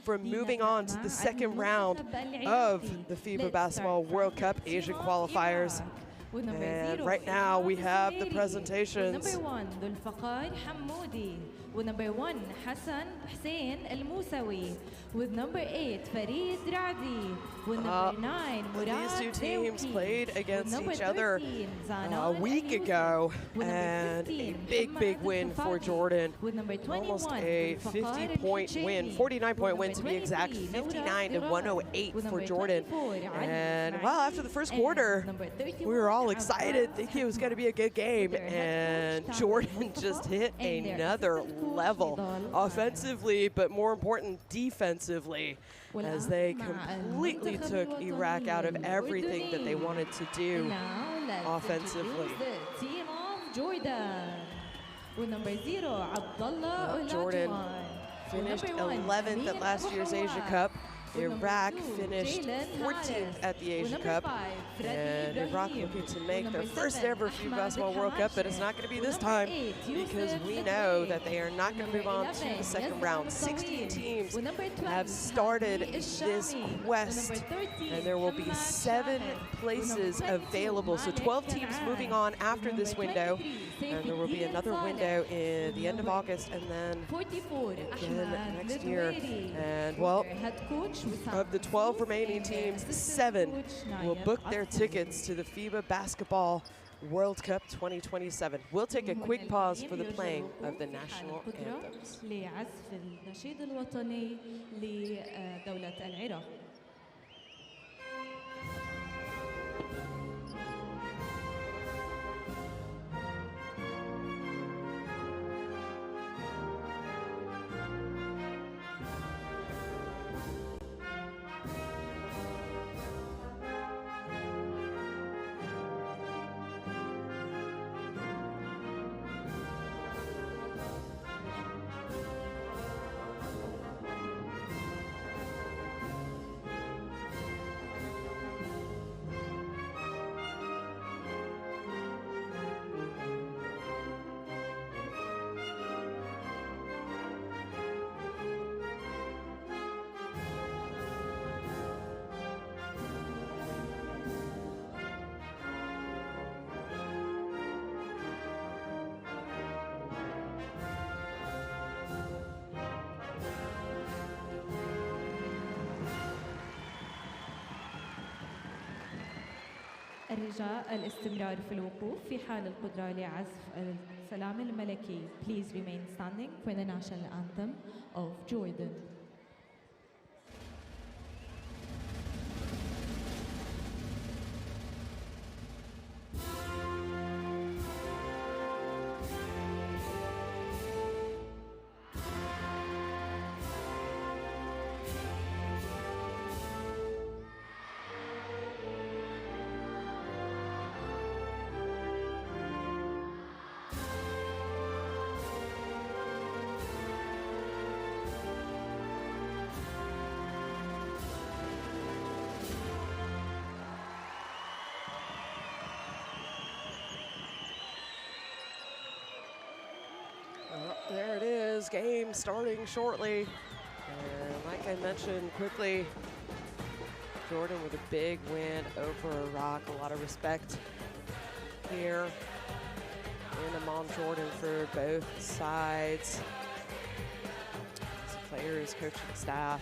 from moving on to the second round of the FIBA Basketball World Cup Asian Qualifiers. And right now we have the presentations. Number 1 ذو الفقار حمودي ونمبر 1 حسن حسين الموسوي with number 8 فريد رعدي with number 9 مراد These two teams داوكي played against each other a a week ago, and a big win for Jordan. Almost a 50-point win, 49-point win to be exact, 59-108 for Jordan. And well, after the first quarter, we were all excited, thinking it was going to be a good game, and Jordan just hit another level offensively, but more important, defensively, as they completely took Iraq out of everything that they wanted to do offensively. Jordan finished 11th at last year's Asia Cup. Iraq finished 14th at the Asia Cup, and Iraq looking to make their first ever FIBA Basketball World Cup, but it's not going to be this time because we know that they are not going to move on to the second round. 16 teams have started this quest, and there will be 7 places available. So 12 teams moving on after this window, and there will be another window in the end of August and then again next year. And well, of the 12 remaining teams, 7 will book their tickets to the FIBA Basketball World Cup 2027. We'll take a quick pause for the playing of the national anthems. الرجاء الاستمرار في الوقوف في حال القدرة لعزف السلام الملكي. Please remain standing for the national anthem of Jordan. There it is, game starting shortly. And like I mentioned quickly, Jordan with a big win over Iraq. A lot of respect here in Amman, Jordan for both sides. As players, coaching staff.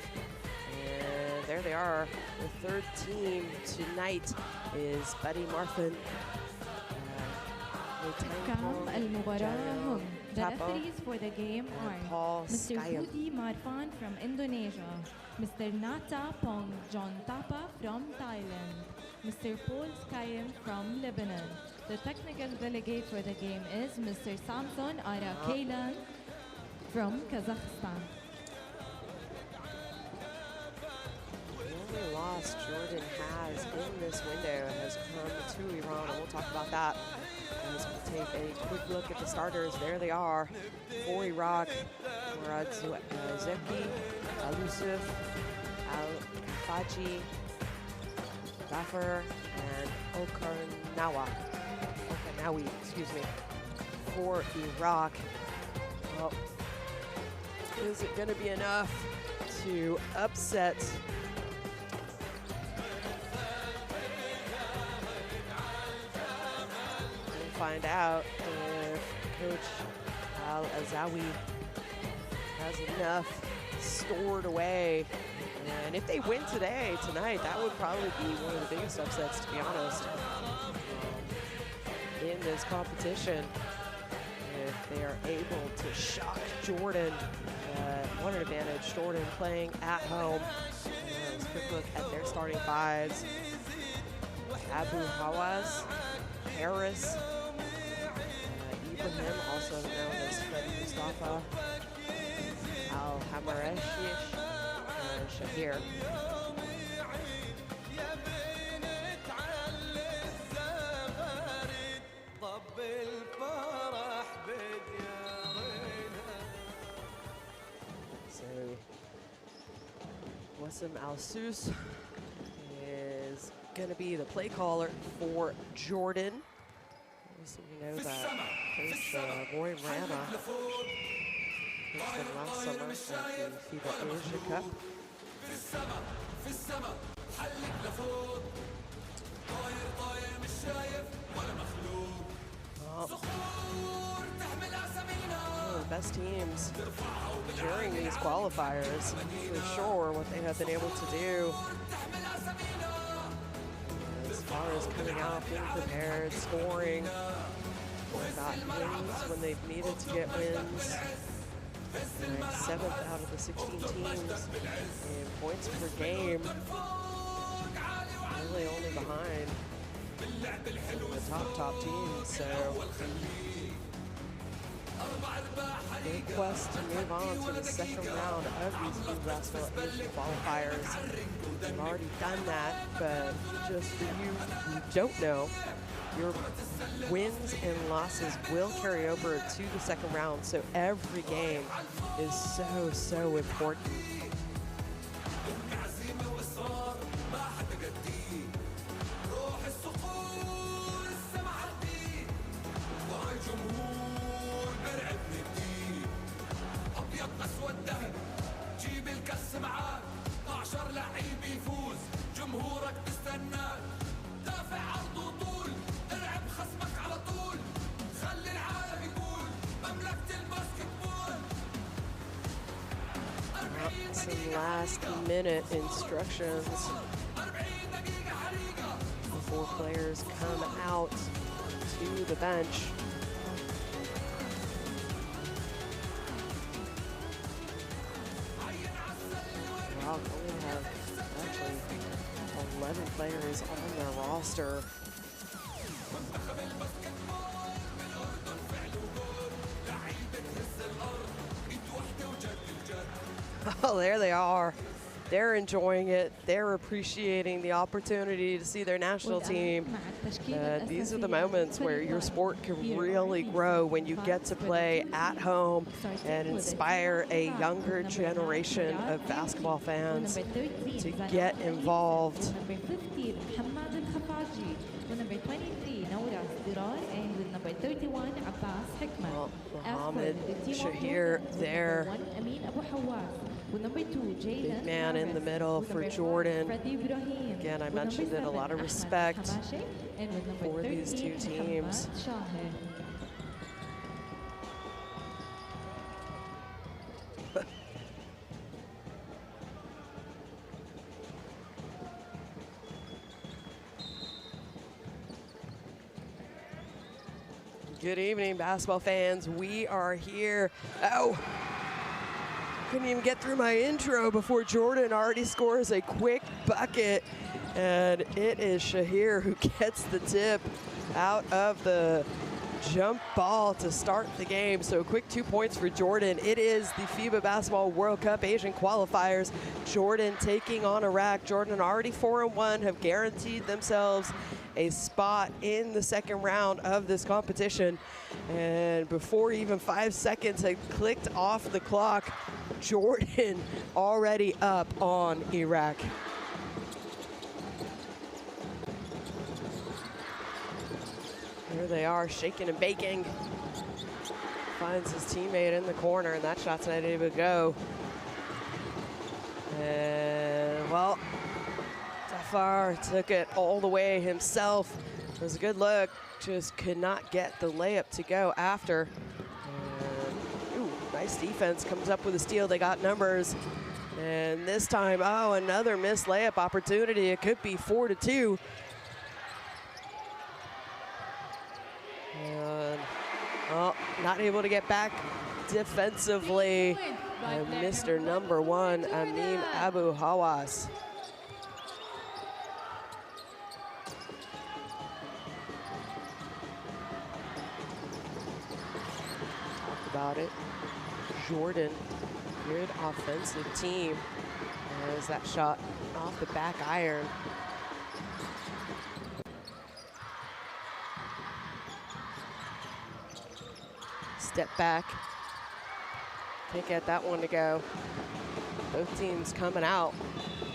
And there they are. The third team tonight is Buddy Marthin. The referees for the game are Mr. Hudi Marfan from Indonesia, Mr. Nata Pong John Tapa from Thailand, Mr. Paul Skayem from Lebanon. The technical delegate for the game is Mr. Samson Ara Kaylan from Kazakhstan. The only loss Jordan has in this window has come to Iran, and we'll talk about that. As we take a quick look at the starters, there they are for Iraq: Murad Zeki, Al-Yusuf, Al-Kafaji, Zafar, and Okanawi, excuse me, for Iraq. Well, is it going to be enough to upset and find out if Coach Al-Azawi has enough stored away. And if they win tonight, that would probably be one of the biggest upsets, to be honest, in this competition. If they are able to shock Jordan, what an advantage. Jordan playing at home. Let's quick look at their starting fives. Abu Hawaz, Harris, Ibrahim, also known as Freddie Mustafa, Al-Hamareshish, and Shahir. So, Wassim Al-Sus is going to be the play caller for Jordan. So we know that Coach Roy Rana coached them last summer at the FIBA Asia Cup. One of the best teams during these qualifiers, for sure, what they have been able to do as far as coming out, being prepared, scoring, got wins when they've needed to get wins. And 7th out of the 16 teams in points per game, really only behind the top teams. So big quest to move on to the second round of these FIBA Basketball Asia qualifiers. They've already done that, but just for you who don't know, your wins and losses will carry over to the second round. So every game is so important. Some last-minute instructions before players come out to the bench. Wow, they only have actually 11 players on their roster. Oh, there they are. They're enjoying it. They're appreciating the opportunity to see their national team. These are the moments where your sport can really grow, when you get to play at home and inspire a younger generation of basketball fans to get involved. Well, Mohammed Shahir there. Big man in the middle for Jordan. Again, I mentioned it, a lot of respect for these two teams. Good evening, basketball fans. We are here. Oh, couldn't even get through my intro before Jordan already scores a quick bucket. And it is Shahir who gets the tip out of the jump ball to start the game. So a quick 2 points for Jordan. It is the FIBA Basketball World Cup Asian qualifiers. Jordan taking on Iraq. Jordan already 4-1, have guaranteed themselves a spot in the second round of this competition. And before even 5 seconds had clicked off the clock, Jordan already up on Iraq. Here they are, shaking and baking. Finds his teammate in the corner, and that shot's not able to go. And, well, Zafar took it all the way himself. It was a good look, just could not get the layup to go after. And, ooh, nice defense, comes up with a steal. They got numbers. And this time, oh, another missed layup opportunity. It could be 4-2. And, oh, not able to get back defensively. And Mr. Number 1, Amin Abu Hawas. Talk about it. Jordan, good offensive team. There's that shot off the back iron. Step back. Can't get that one to go. Both teams coming out,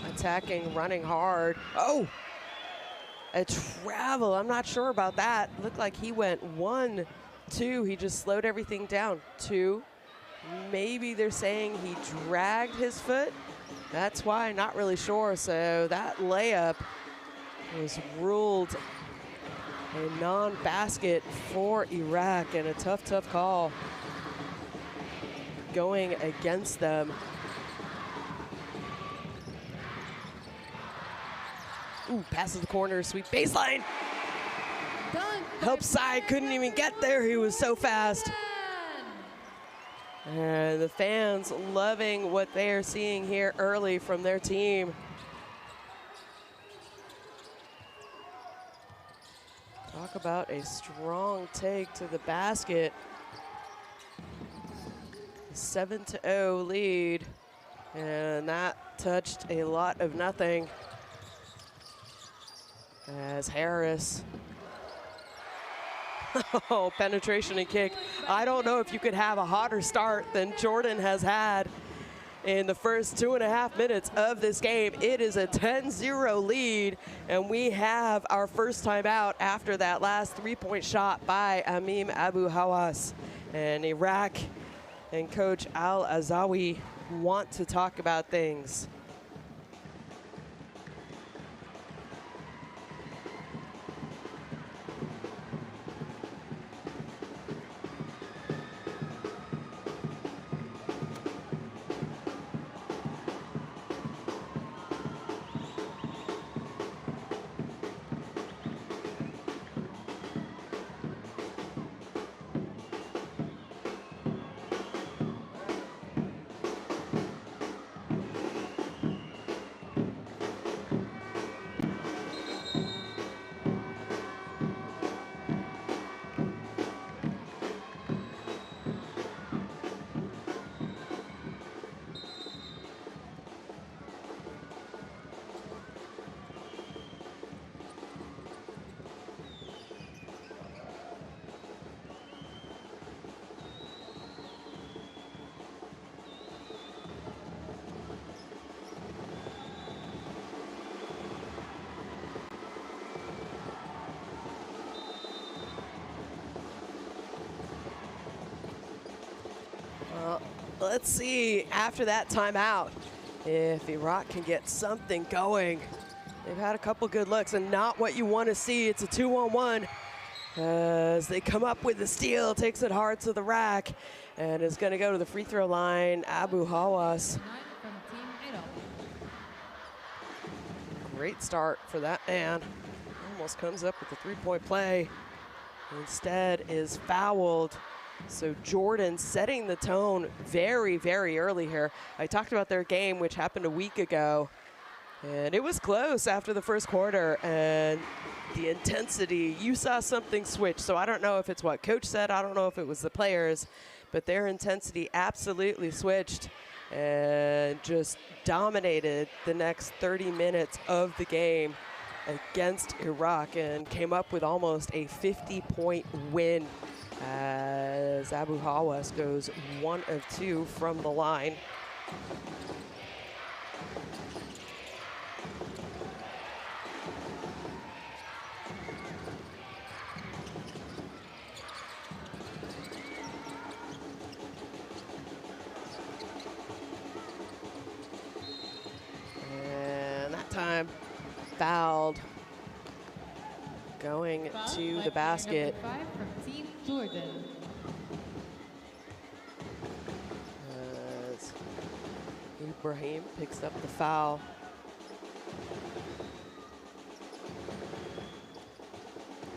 attacking, running hard. Oh, a travel. I'm not sure about that. Looked like he went 1, 2. He just slowed everything down. 2. Maybe they're saying he dragged his foot. That's why, not really sure. So that layup was ruled a non-basket for Iraq, and a tough, tough call going against them. Ooh, passes the corner, sweep baseline. Help side, couldn't even get there. He was so fast. And the fans loving what they are seeing here early from their team. Talk about a strong take to the basket. 7-0 lead, and that touched a lot of nothing as Harris. Oh, penetration and kick. I don't know if you could have a hotter start than Jordan has had in the first 2.5 minutes of this game. It is a 10-0 lead, and we have our first timeout after that last three-point shot by Amin Abu Hawas. And Iraq and Coach Al Azawi want to talk about things. Let's see after that timeout if Iraq can get something going. They've had a couple good looks and not what you want to see. It's a 2-on-1 as they come up with the steal, takes it hard to the rack, and is going to go to the free throw line. Abu Hawas. Great start for that man. Almost comes up with a three-point play. Instead is fouled. So Jordan setting the tone very, very early here. I talked about their game, which happened a week ago, and it was close after the first quarter, and the intensity, you saw something switch. So I don't know if it's what coach said, I don't know if it was the players, but their intensity absolutely switched and just dominated the next 30 minutes of the game against Iraq and came up with almost a 50-point win as Abu Hawas goes 1 of 2 from the line. time fouled. Going to the basket. Number 5 from Team Jordan. As Ibrahim picks up the foul.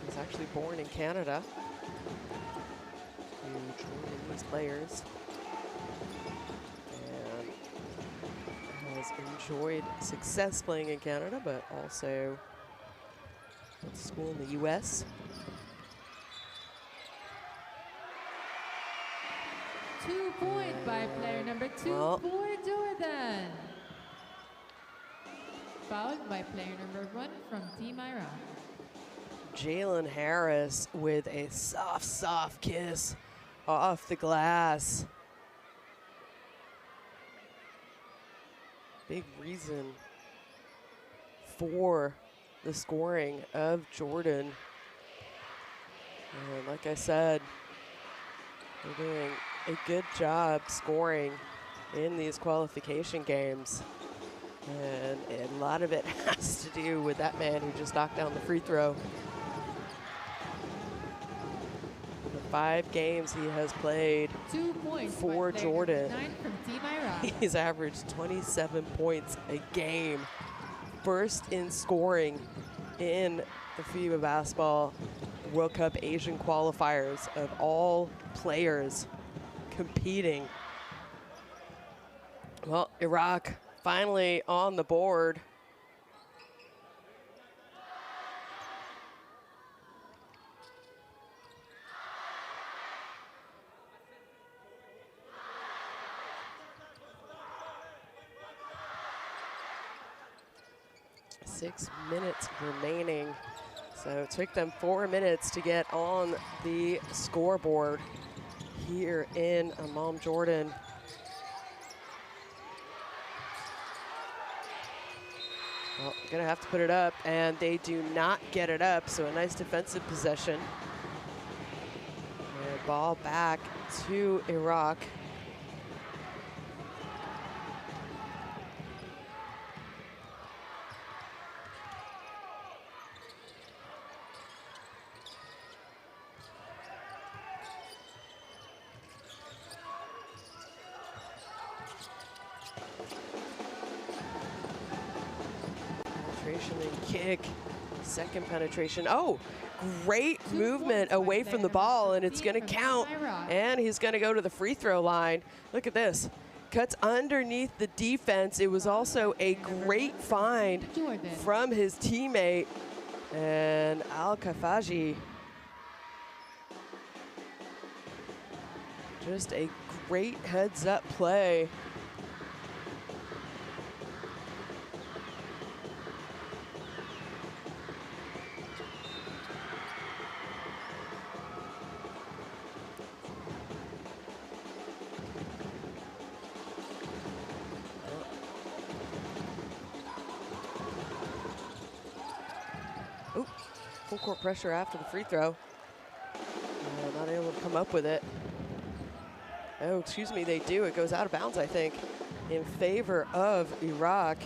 He's actually born in Canada. Huge these players. And has enjoyed success playing in Canada, but also went to school in the U.S. 2 point by player number 2 for Jordan. Fouled by player number 1 from Team Iraq. Jalen Harris with a soft kiss off the glass. Big reason for the scoring of Jordan. And like I said, they're doing a good job scoring in these qualification games. And a lot of it has to do with that man who just knocked down the free throw. The 5 games he has played 2 points for Jordan, 9 from Team Iraq. he's averaged 27 points a game. First in scoring in the FIBA Basketball World Cup Asian qualifiers of all players competing. Well, Iraq finally on the board. Six minutes remaining. So it took them 4 minutes to get on the scoreboard here in Amman, Jordan. Well, gonna have to put it up, and they do not get it up, so a nice defensive possession. And ball back to Iraq. And kick, second penetration. Oh, great movement away from the ball, and it's going to count. And he's going to go to the free throw line. Look at this. Cuts underneath the defense. It was also a great find from his teammate. And Al-Kafaji. Just a great heads-up play. Oop, full court pressure after the free throw. Not able to come up with it. Oh, excuse me, they do. It goes out of bounds, I think, in favor of Iraq.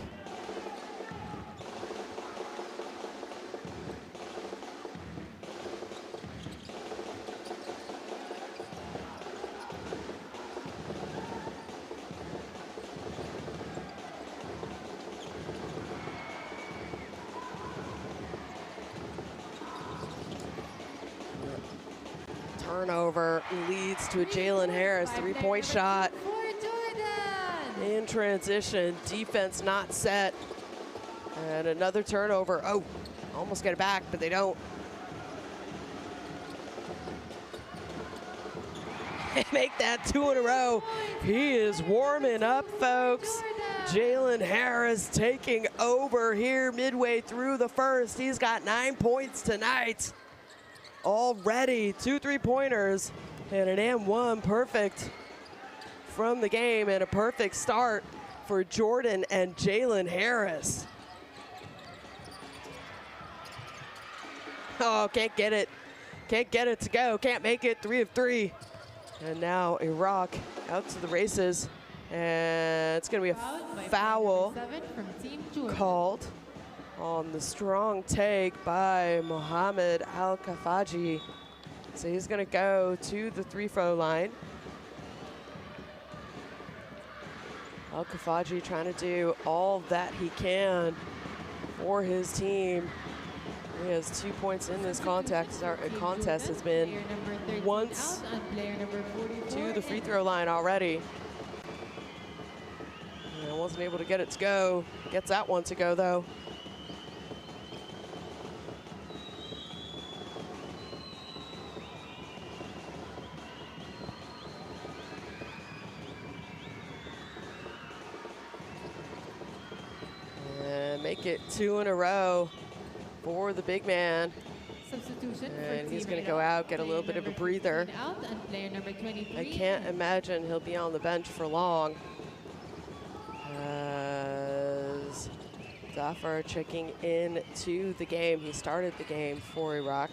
Turnover leads to a Jalen Harris 3-point shot. In transition, defense not set. And another turnover. Oh, almost get it back, but they don't. They make that 2 in a row. He is warming up, folks. Jalen Harris taking over here midway through the first. He's got 9 points tonight. Already 2 3-pointers and an and-1 perfect from the game, and a perfect start for Jordan and Jalen Harris. Oh, can't get it. Can't get it to go. Can't make it. 3 of 3. And now Iraq out to the races. And it's going to be a foul called on the strong take by Mohamed Al-Kafaji. So he's gonna go to the free-throw line. Al-Kafaji trying to do all that he can for his team. He has 2 points in this contest. Our contest has been once to the free throw line already. And wasn't able to get it to go. Gets that one to go though. And make it 2 in a row for the big man. Substitution and he's going to go out, get a little bit of a breather. I can't imagine he'll be on the bench for long. As Zafar checking in to the game. He started the game for Iraq.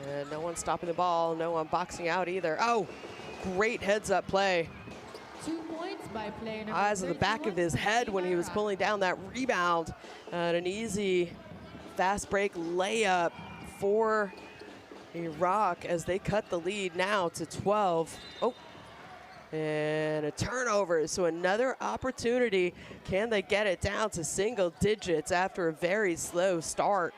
And no one stopping the ball, no one boxing out either. Oh, great heads-up play. 2 points by player number Eyes on the back of his head when he was pulling down that rebound. And an easy fast break layup for Iraq as they cut the lead now to 12. Oh, and a turnover. So another opportunity. Can they get it down to single digits after a very slow start?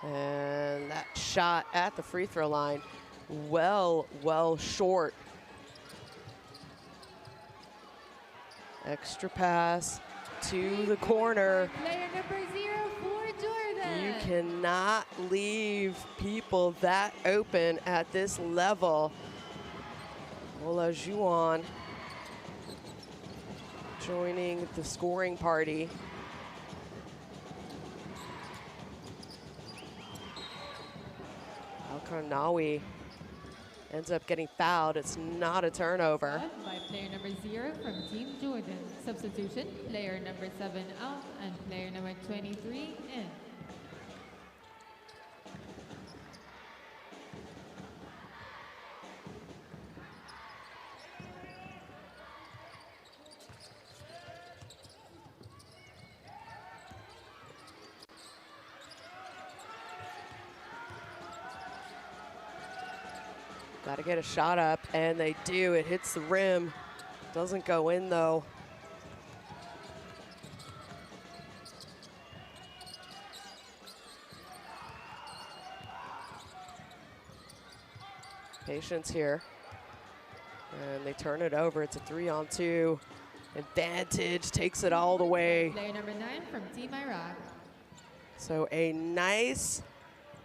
And that shot at the free throw line, well short. Extra pass to the corner. Player number 0 for Jordan. You cannot leave people that open at this level. Olajuwon joining the scoring party. Al-Karnawi ends up getting fouled. It's not a turnover. By player number 0 from Team Jordan. Substitution, player number 7 out and player number 23 in. Got to get a shot up, and they do. It hits the rim. Doesn't go in, though. Patience here. And they turn it over. It's a 3-on-2. Advantage takes it all the way. Player number 9 from Team Iraq. So a nice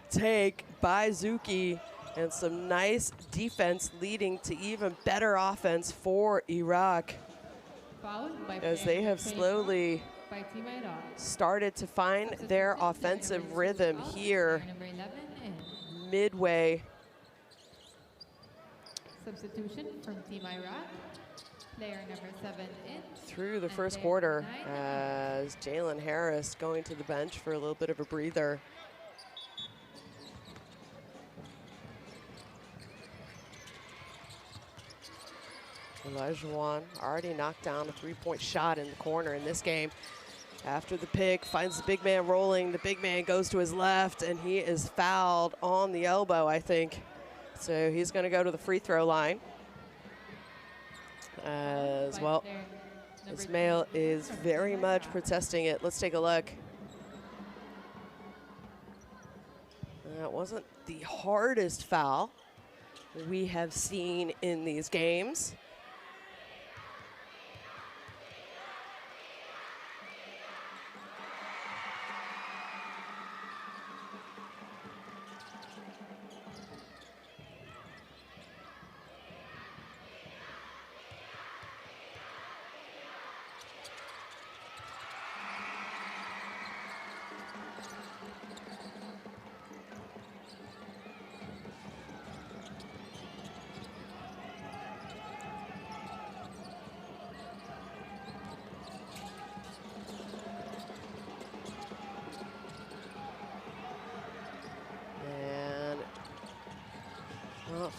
take by Zuki. And some nice defense leading to even better offense for Iraq. As they have slowly started to find their offensive rhythm here midway. Substitution from Team Iraq. Player number 7 in. Through the first quarter as Jalen Harris going to the bench for a little bit of a breather. Olajuwon already knocked down a 3-point shot in the corner in this game. After the pick, finds the big man rolling. The big man goes to his left, and he is fouled on the elbow, I think. So he's going to go to the free throw line. As well, Ismail is very much protesting it. Let's take a look. That wasn't the hardest foul we have seen in these games.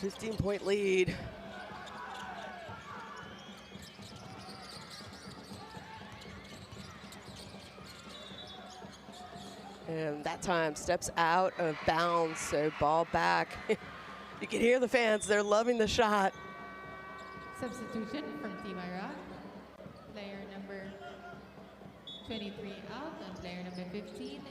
15-point lead. And that time steps out of bounds, so ball back. You can hear the fans, they're loving the shot. Substitution from Team Iraq. Player number 23 out and player number 15 in.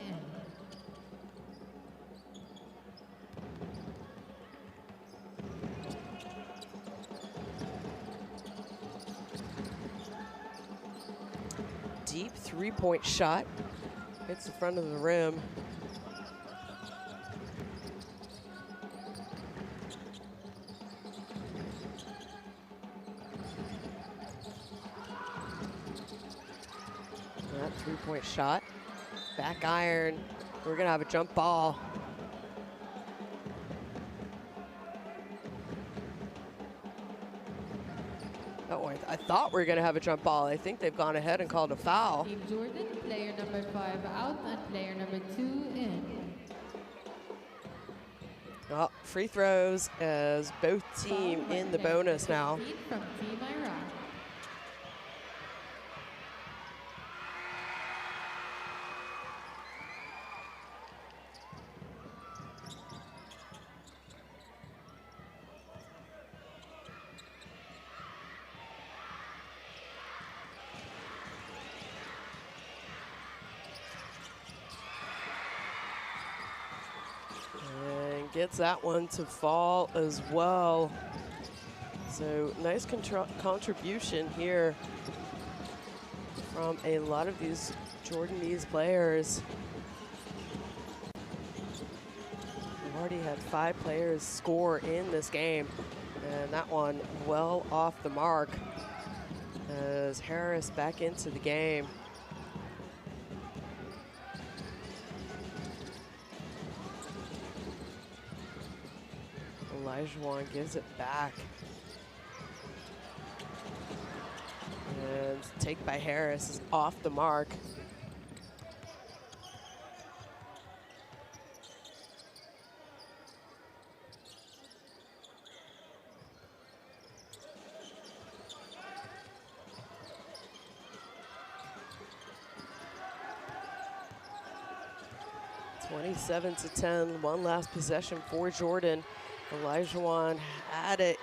Deep three-point shot. Hits the front of the rim. That three-point shot. Back iron. We're gonna have a jump ball. Oh, I thought we were gonna have a jump ball. I think they've gone ahead and called a foul. Team Jordan, player number 5 out and player number 2 in. Oh, free throws as both team in the bonus now. From Team Iraq. Gets that one to fall as well. So nice contribution here from a lot of these Jordanese players. We've already had 5 players score in this game, and that one well off the mark as Harris back into the game. Elijah gives it back. And take by Harris is off the mark. (27-10), one last possession for Jordan. Elijah had it.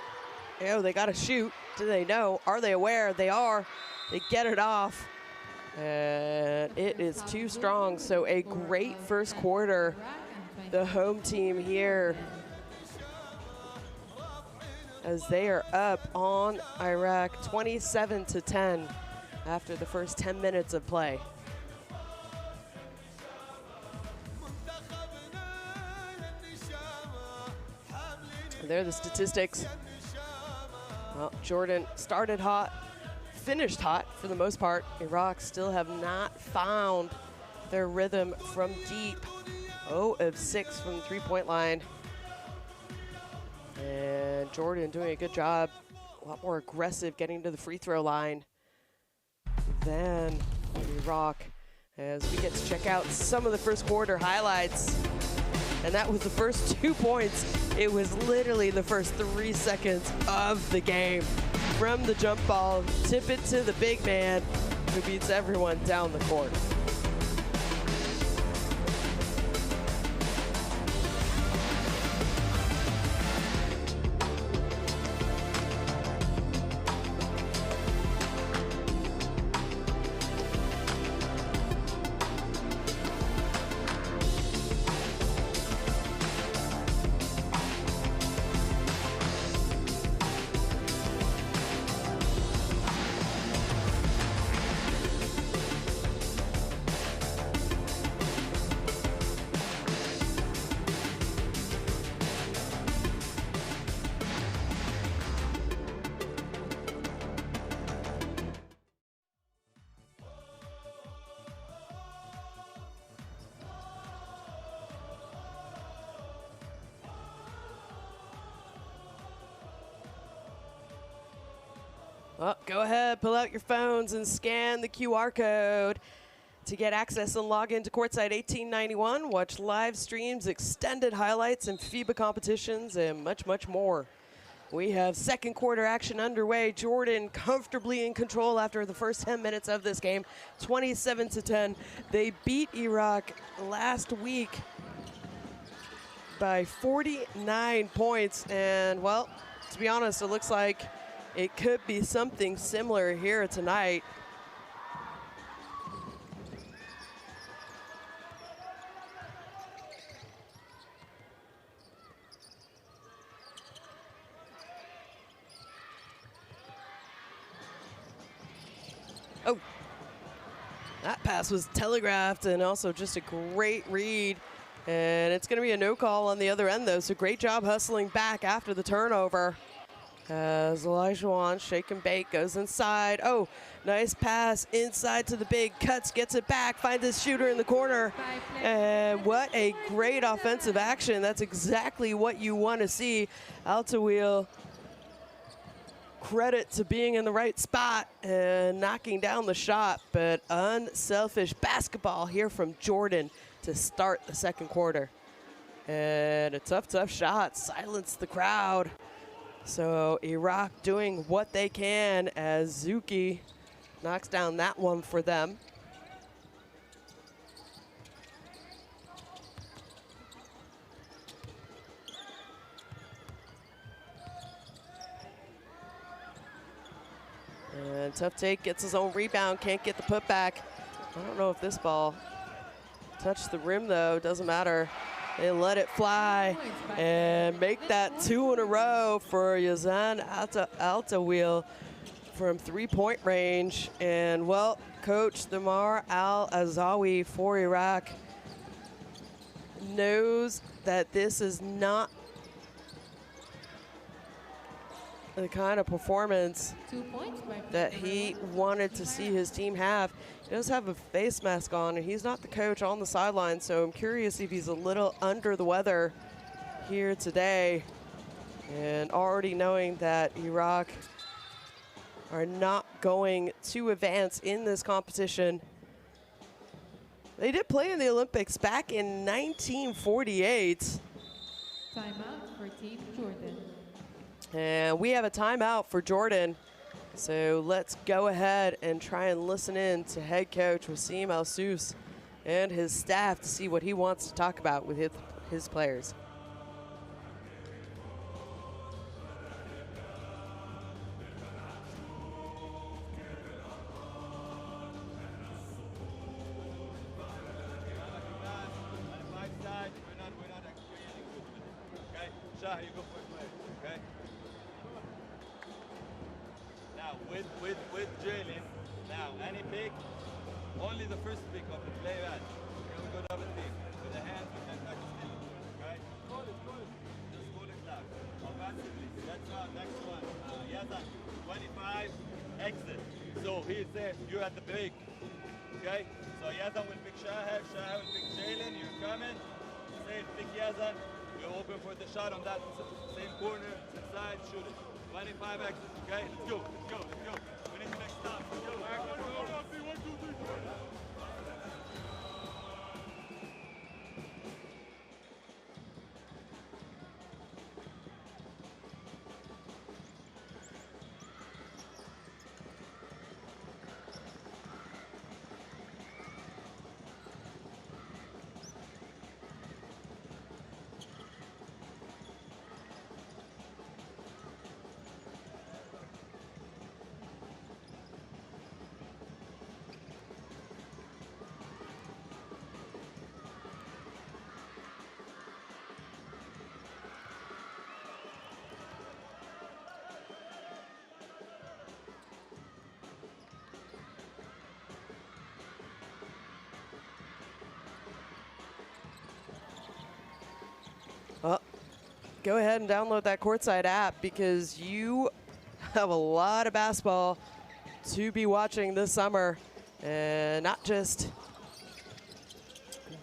Oh, they got to shoot. Do they know? Are they aware? They are. They get it off. And it is too strong. So a great first quarter. The home team here, as they are up on Iraq 27-10 after the first 10 minutes of play. There are the statistics. Well, Jordan started hot, finished hot for the most part. Iraq still have not found their rhythm from deep. 0 of 6 from the three-point line. And Jordan doing a good job, a lot more aggressive getting to the free throw line than Iraq, as we get to check out some of the first quarter highlights. And that was the first 2 points. It was literally the first 3 seconds of the game. From the jump ball, tip it to the big man who beats everyone down the court. Well, go ahead, pull out your phones and scan the QR code To get access and log into Courtside 1891, watch live streams, extended highlights, and FIBA competitions, and much, much more. We have second quarter action underway. Jordan comfortably in control after the first 10 minutes of this game, 27-10. They beat Iraq last week by 49 points. And, well, to be honest, it looks like it could be something similar here tonight. Oh, that pass was telegraphed and also just a great read. And it's going to be a no call on the other end, though. So great job hustling back after the turnover. As Olajuwon, shake and bake, goes inside. Oh, nice pass inside to the big, cuts, gets it back, finds his shooter in the corner. And what a great offensive action. That's exactly what you want to see. Altawil, credit to being in the right spot and knocking down the shot, but unselfish basketball here from Jordan to start the second quarter. And a tough shot, silenced the crowd. So Iraq doing what they can as Zuki knocks down that one for them. And Tough Take gets his own rebound, can't get the putback. I don't know if this ball touched the rim, though. Doesn't matter. They let it fly and make that 2 in a row for Yazan Altawil from 3-point range. And, well, Coach Damar Al-Azawi for Iraq knows that this is not the kind of performance that he wanted to see his team have. He does have a face mask on, and he's not the coach on the sideline, so I'm curious if he's a little under the weather here today. And already knowing that Iraq are not going to advance in this competition. They did play in the Olympics back in 1948. Timeout for Team Jordan. And we have a timeout for Jordan. So let's go ahead and try and listen in to head coach Wasim Al-Sous and his staff to see what he wants to talk about with his players. With Jalen, now any pick, only the first pick of the play man. Here we go double team. With the hands, we can back still. Okay? Call it. Just call it loud. Offensively. That's next one. Yazan, 25, exit. So he says you at the break. Okay? So Yazan will pick Shahar will pick Jalen, you're coming. Say pick Yazan, you're open for the shot on that same corner, inside, shoot it. 25 exit, okay? Let's go. We need to make stops. Let's go. 1, 2, 3, 4. Well, go ahead and download that Courtside app because you have a lot of basketball to be watching this summer. And not just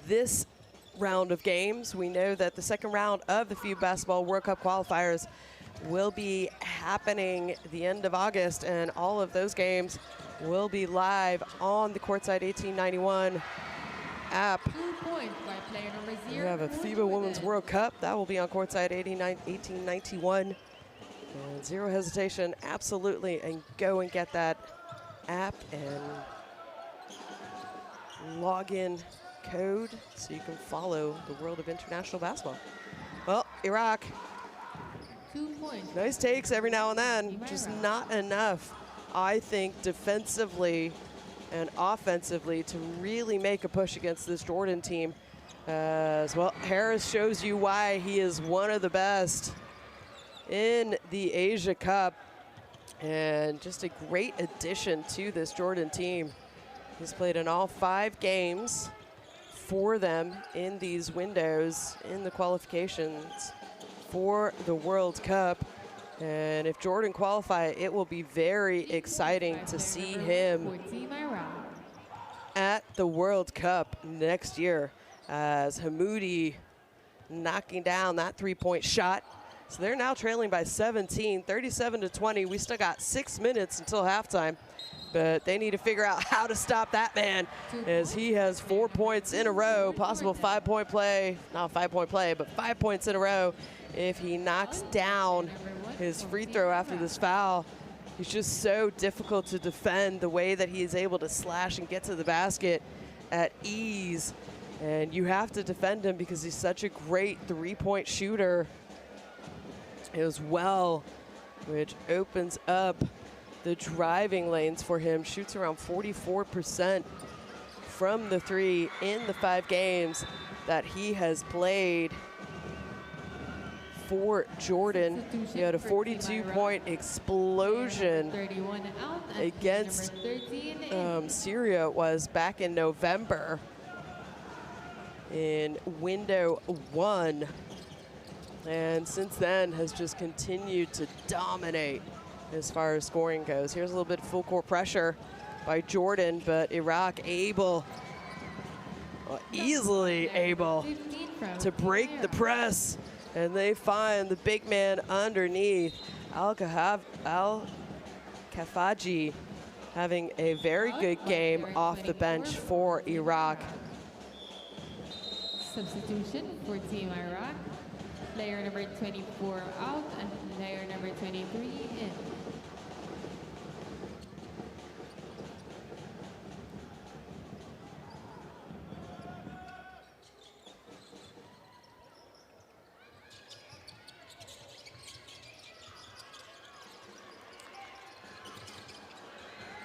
this round of games. We know that the second round of the FIBA Basketball World Cup qualifiers will be happening the end of August, and all of those games will be live on the Courtside 1891 app. 2 points by player number 0. We have a FIBA Women's World Cup. That will be on Courtside 1891. And zero hesitation, absolutely. And go and get that app and login code so you can follow the world of international basketball. Well, Iraq. 2 points. Nice takes every now and then, just not enough, I think, defensively and offensively to really make a push against this Jordan team. As well, Harris shows you why he is one of the best in the Asia Cup and just a great addition to this Jordan team. He's played in all 5 games for them in these windows in the qualifications for the World Cup. And if Jordan qualify, it will be very exciting to see him at the World Cup next year, as Hamoudi knocking down that 3-point shot. So they're now trailing by 17, 37-20. We still got 6 minutes until halftime, but they need to figure out how to stop that man, as he has 4 points in a row, possible 5-point play, not a 5-point play, but 5 points in a row if he knocks down his free throw after this foul. He's just so difficult to defend, the way that he is able to slash and get to the basket at ease. And you have to defend him because he's such a great 3-point shooter as well, which opens up the driving lanes for him. Shoots around 44% from the 3 in the 5 games that he has played for Jordan. He had a 42-point explosion against Syria. It was back in November in window 1. And since then has just continued to dominate as far as scoring goes. Here's a little bit of full court pressure by Jordan, but Iraq easily able to break the press. And they find the big man underneath. Al-Kafaji having a very good game off the bench for Iraq. Substitution for Team Iraq. Player number 24 out and player number 23 in.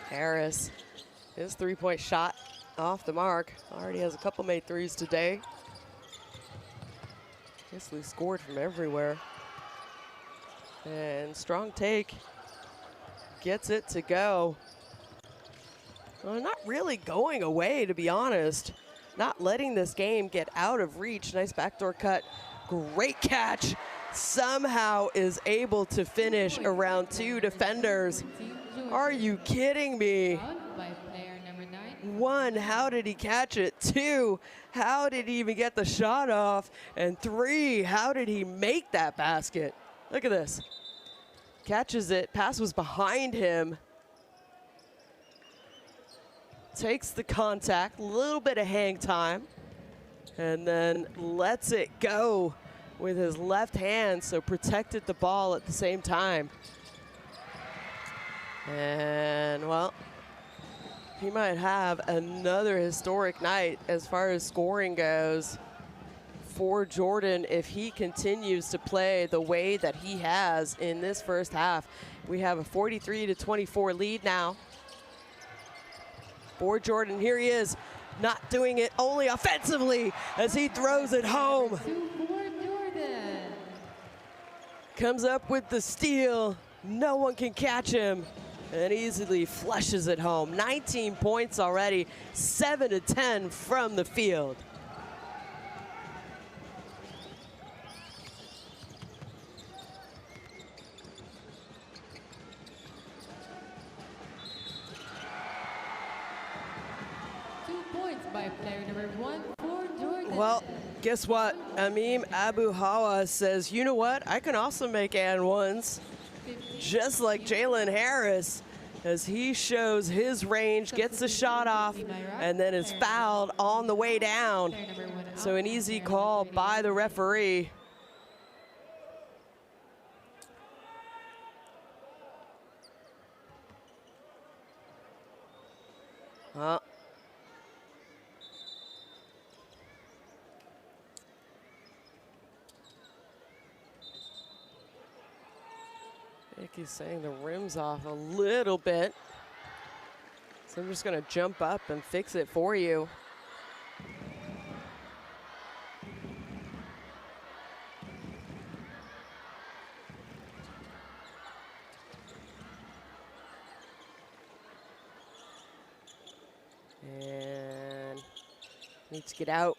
Harris, his 3-point shot off the mark. Already has a couple made threes today. Basically scored from everywhere. And strong take, gets it to go. Well, not really going away, to be honest. Not letting this game get out of reach. Nice backdoor cut, great catch. Somehow is able to finish around 2 defenders. Are you kidding me? 1, how did he catch it? 2, how did he even get the shot off? And 3, how did he make that basket? Look at this. Catches it, pass was behind him. Takes the contact, a little bit of hang time, and then lets it go with his left hand, so protected the ball at the same time. And, well, he might have another historic night as far as scoring goes for Jordan if he continues to play the way that he has in this first half. We have a 43-24 lead now for Jordan. Here he is, not doing it only offensively as he throws it home. Comes up with the steal. No one can catch him. And easily flushes it home. 19 points already, 7-10 from the field. By player number 1 for Jordan. Well, guess what? Amim Abu Hawa says, you know what? I can also make and ones. Just like Jalen Harris. as he shows his range, gets the shot off, and then is fouled on the way down. So an easy call by the referee. He's saying the rim's off a little bit. So I'm just gonna jump up and fix it for you. And need to get out.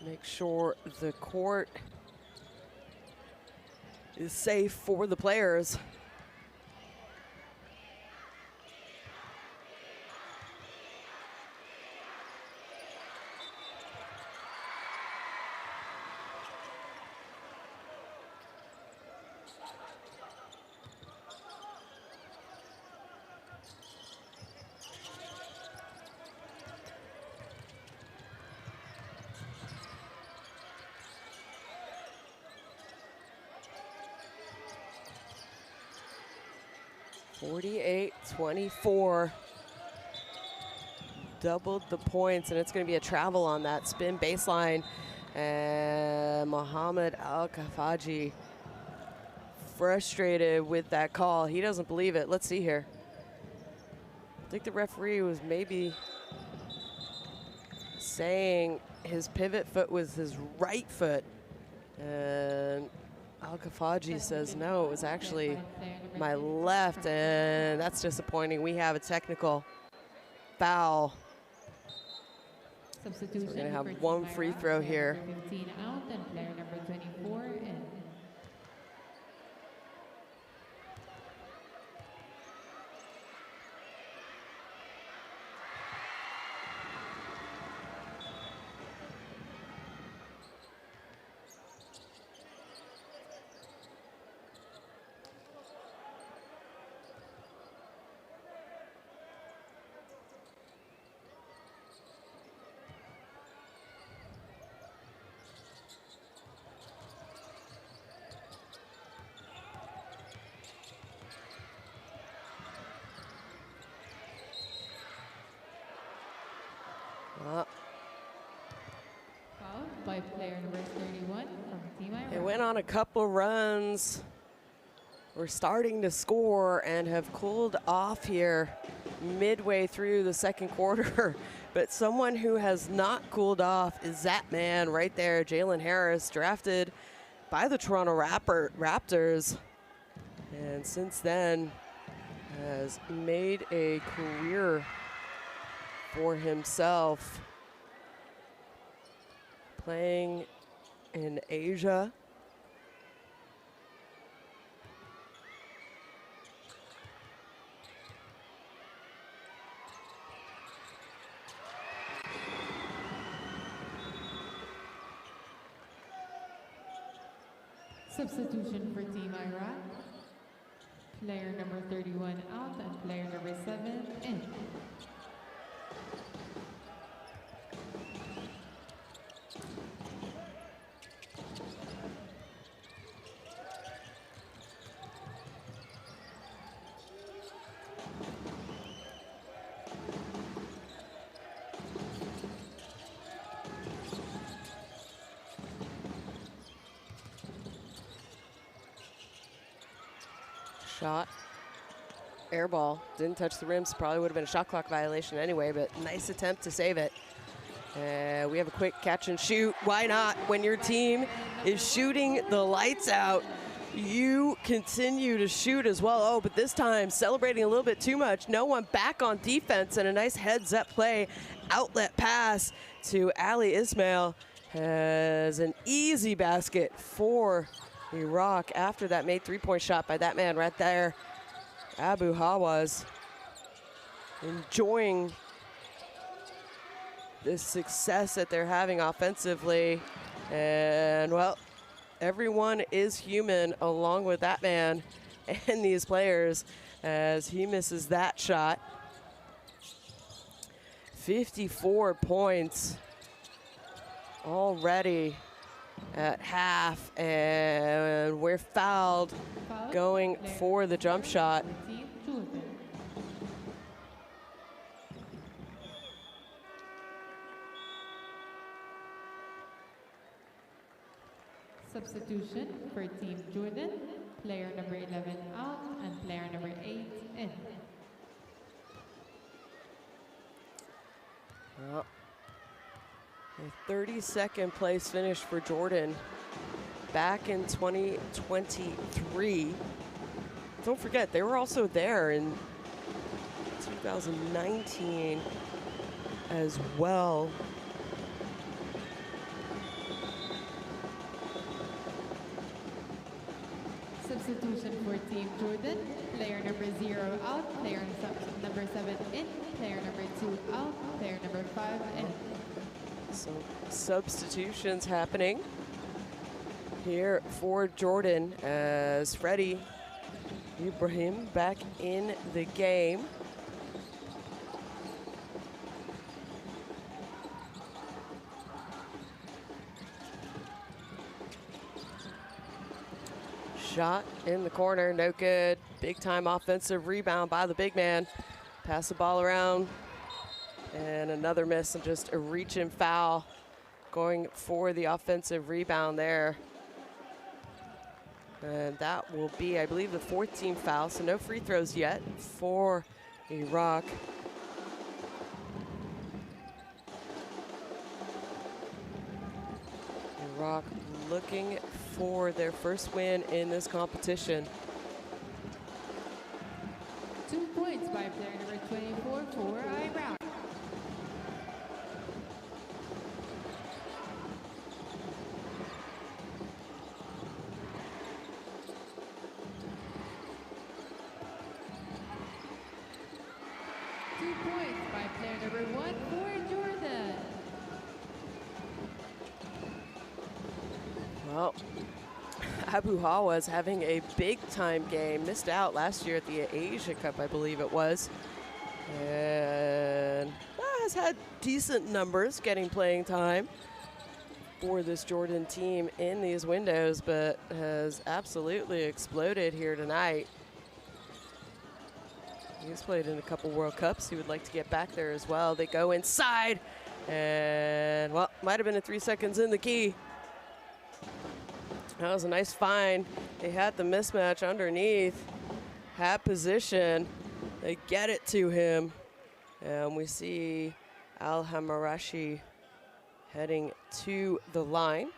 Make sure the court is safe for the players. (48-24). Doubled the points, and it's going to be a travel on that spin baseline. And Mohamed Al-Kafaji frustrated with that call. He doesn't believe it. Let's see here. I think the referee was maybe saying his pivot foot was his right foot. And Al-Kafaji says, no, it was actually my left, and that's disappointing. We have a technical foul. So we're going to have one free throw here. 15 out, and player number 24 in. Fouled by player number 31 from Team Iraq. They went on a couple runs. We're starting to score and have cooled off here midway through the second quarter. But someone who has not cooled off is that man right there, Jalen Harris, drafted by the Toronto Raptors. And since then has made a career for himself, playing in Asia. Substitution for Team Iraq. Player number 31 out and player number 7 in. Shot, air ball, didn't touch the rim, so probably would have been a shot clock violation anyway, but nice attempt to save it. We have a quick catch and shoot. Why not? When your team is shooting the lights out, you continue to shoot as well. Oh, but this time celebrating a little bit too much. No one back on defense, and a nice heads-up play, outlet pass to Ali Ismail as an easy basket for Iraq after that made three-point shot by that man right there. Abu Hawaz enjoying this success that they're having offensively. And well, everyone is human along with that man and these players as he misses that shot. 54 points already at half, and we're fouled going for the jump shot. Substitution for Team Jordan, player number 11 out and player number 8 in. Well, a 32nd place finish for Jordan back in 2023. Don't forget, they were also there in 2019 as well. Substitution for Team Jordan, player number 0 out, player number 7 in, player number 2 out, player number 5 in. So substitutions happening here for Jordan as Freddie Ibrahim back in the game. Shot in the corner, no good. Big time offensive rebound by the big man. Pass the ball around. And another miss and just a reach and foul going for the offensive rebound there. And that will be, I believe, the 14th foul, so no free throws yet for Iraq. Iraq looking for their first win in this competition. 2 points by player number 24 for Iraq. Well, Abu Hawa is having a big-time game. Missed out last year at the Asia Cup, I believe it was. And has had decent numbers getting playing time for this Jordan team in these windows, but has absolutely exploded here tonight. He's played in a couple World Cups. He would like to get back there as well. They go inside, and, well, might have been a 3 seconds in the key. That was a nice find. They had the mismatch underneath, had position. They get it to him. And we see Al-Hamarashi heading to the line.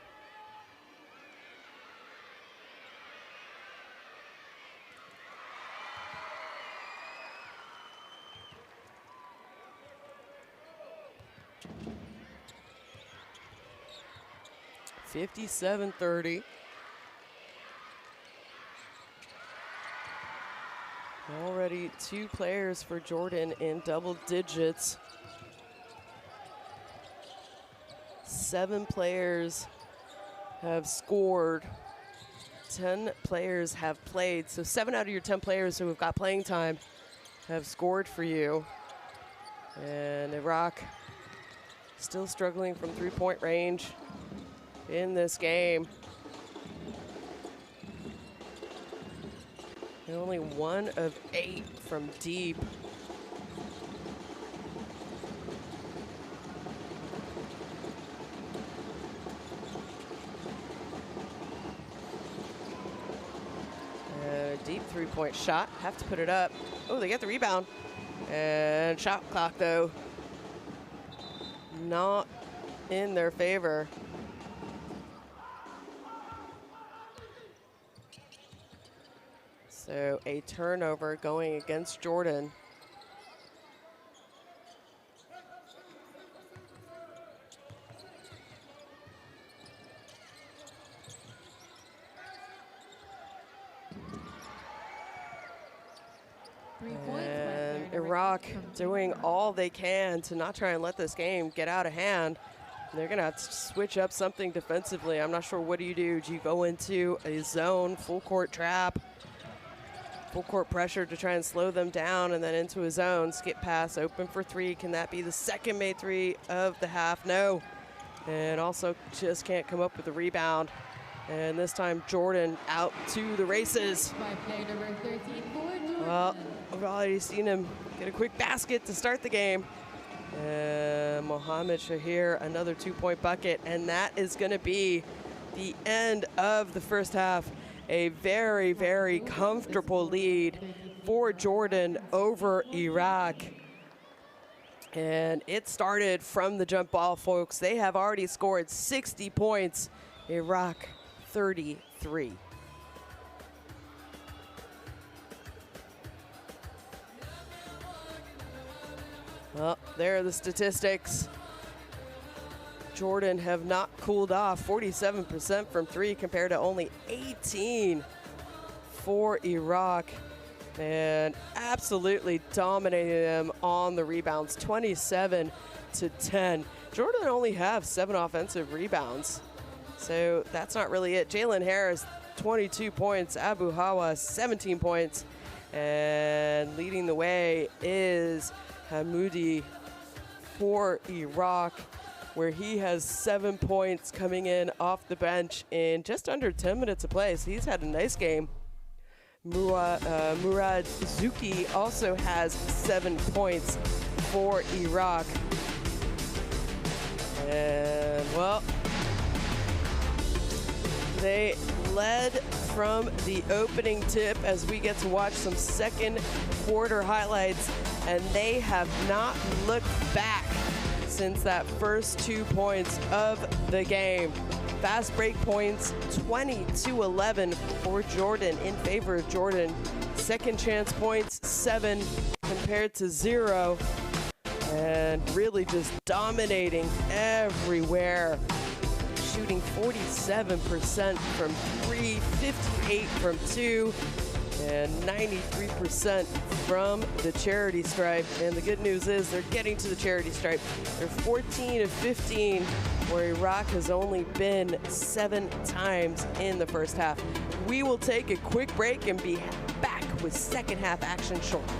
(57-30). Already 2 players for Jordan in double digits. 7 players have scored. 10 players have played. So 7 out of your 10 players who have got playing time have scored for you. And Iraq still struggling from 3-point range in this game. And only 1 of 8 from deep. Deep 3-point shot, have to put it up. Oh, they get the rebound. And shot clock, though, not in their favor. So a turnover going against Jordan. And Iraq doing all they can to not try and let this game get out of hand. They're gonna have to switch up something defensively. I'm not sure, what do? Do you go into a zone, full court trap? Full court pressure to try and slow them down, and then into his own. Skip pass, open for three. Can that be the second made three of the half? No. And also just can't come up with the rebound. And this time Jordan out to the races. Well, I've already seen him get a quick basket to start the game. And Mohamed Shahir, another 2-point bucket, and that is going to be the end of the first half. A very, very comfortable lead for Jordan over Iraq. And it started from the jump ball, folks. They have already scored 60 points. Iraq 33. Well, there are the statistics. Jordan have not cooled off. 47% from three compared to only 18 for Iraq. And absolutely dominating them on the rebounds, 27-10. Jordan only have 7 offensive rebounds, so that's not really it. Jalen Harris, 22 points. Abu Hawa, 17 points. And leading the way is Hamoudi for Iraq, where he has 7 points coming in off the bench in just under 10 minutes of play. So he's had a nice game. Murad Zuki also has 7 points for Iraq. And, well, they led from the opening tip as we get to watch some second quarter highlights, and they have not looked back since that first 2 points of the game. Fast break points, 20-11 for Jordan, in favor of Jordan. Second chance points, 7 compared to 0. And really just dominating everywhere. Shooting 47% from 3, 58 from 2, and 93% from the charity stripe. And the good news is they're getting to the charity stripe. They're 14 of 15, where Iraq has only been 7 times in the first half. We will take a quick break and be back with second half action shortly.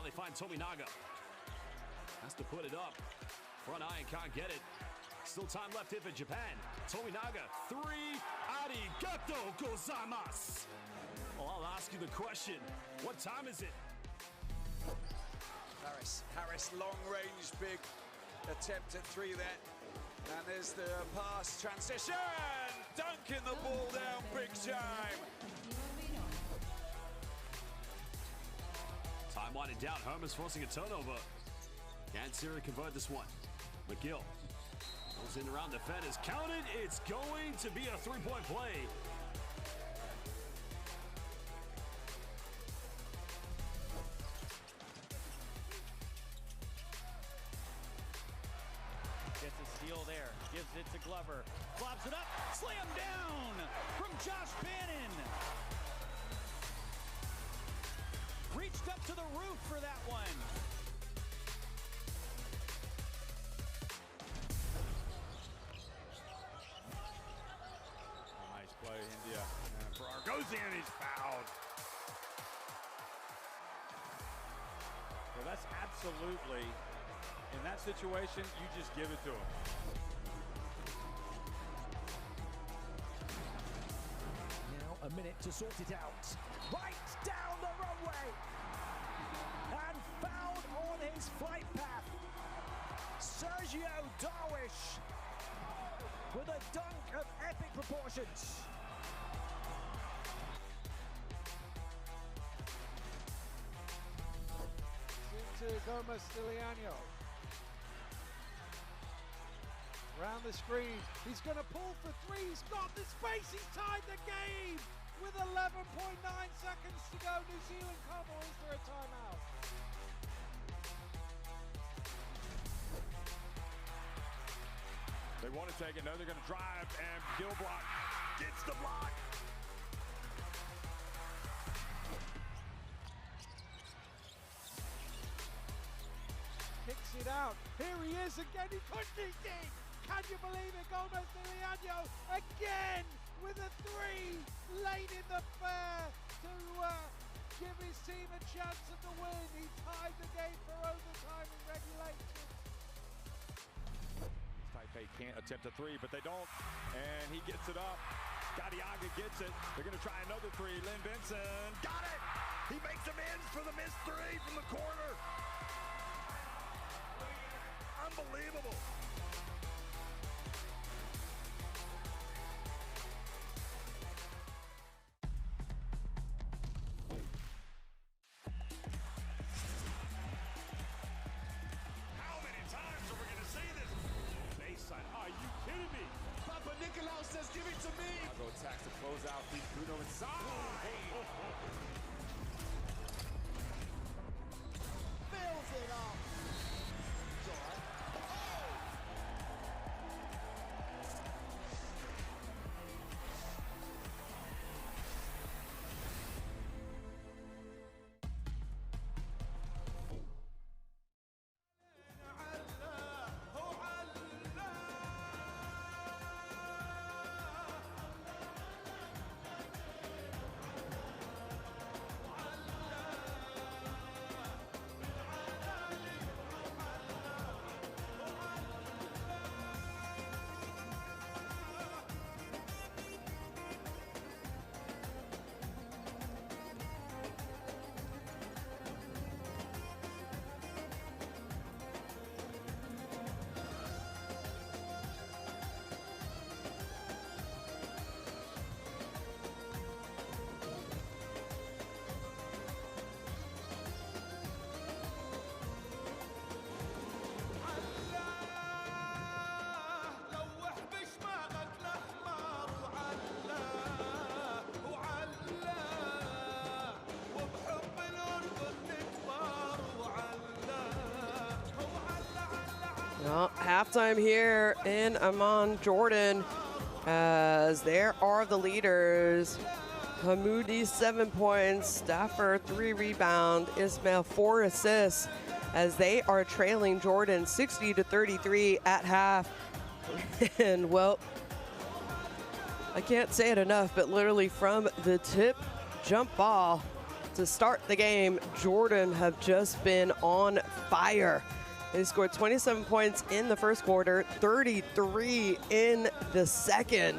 They find Tominaga. Has to put it up. Front iron can't get it. Still time left here for Japan. Tominaga, 3. Arigato gozaimasu. Well, I'll ask you the question. What time is it? Harris, long range, big attempt at 3 there. And there's the pass transition. Dunking the ball down big time. Time winding down. Herman's forcing a turnover. Can Syria convert this one? McGill goes in around defenders. Counted. It's going to be a 3-point play. Gets a steal there. Gives it to Glover. Flops it up. Slam down from Josh Bannon. Reached up to the roof for that one. Nice play, India. And Farrar goes in, he's fouled. Well, that's absolutely, in that situation, you just give it to him. Now a minute to sort it out. Right down the runway. And found on his flight path. Sergio Darwish with a dunk of epic proportions. To Gomez Stiliano. Around the screen, he's going to pull for three, he's got the space, he's tied the game with 11.9 seconds to go. New Zealand come, or is there a timeout? They want to take it, no, they're going to drive, and Gilblock gets the block. Kicks it out. Here he is again. He pushed his deep. Can you believe it? Gomez Stiliano again with a three late in the fair to give his team a chance at the win. He tied the game for overtime in regulation. Taipei can't attempt a three, but they don't, and he gets it up. Gadiaga gets it. They're going to try another three. Lynn Benson got it. He makes amends for the missed three from the corner. Unbelievable. How many times are we going to see this? Baseline. Are you kidding me? Papa Nicolau says, give it to me. Chicago attacks to close out. Beat Bruno inside. Fills it up. Well, halftime here in Amman, Jordan, as there are the leaders. Hamoudi 7 points, Stafford 3 rebounds, Ismail 4 assists, as they are trailing Jordan 60-33 at half. And well, I can't say it enough, but literally from the tip jump ball to start the game, Jordan have just been on fire. They scored 27 points in the first quarter, 33 in the second,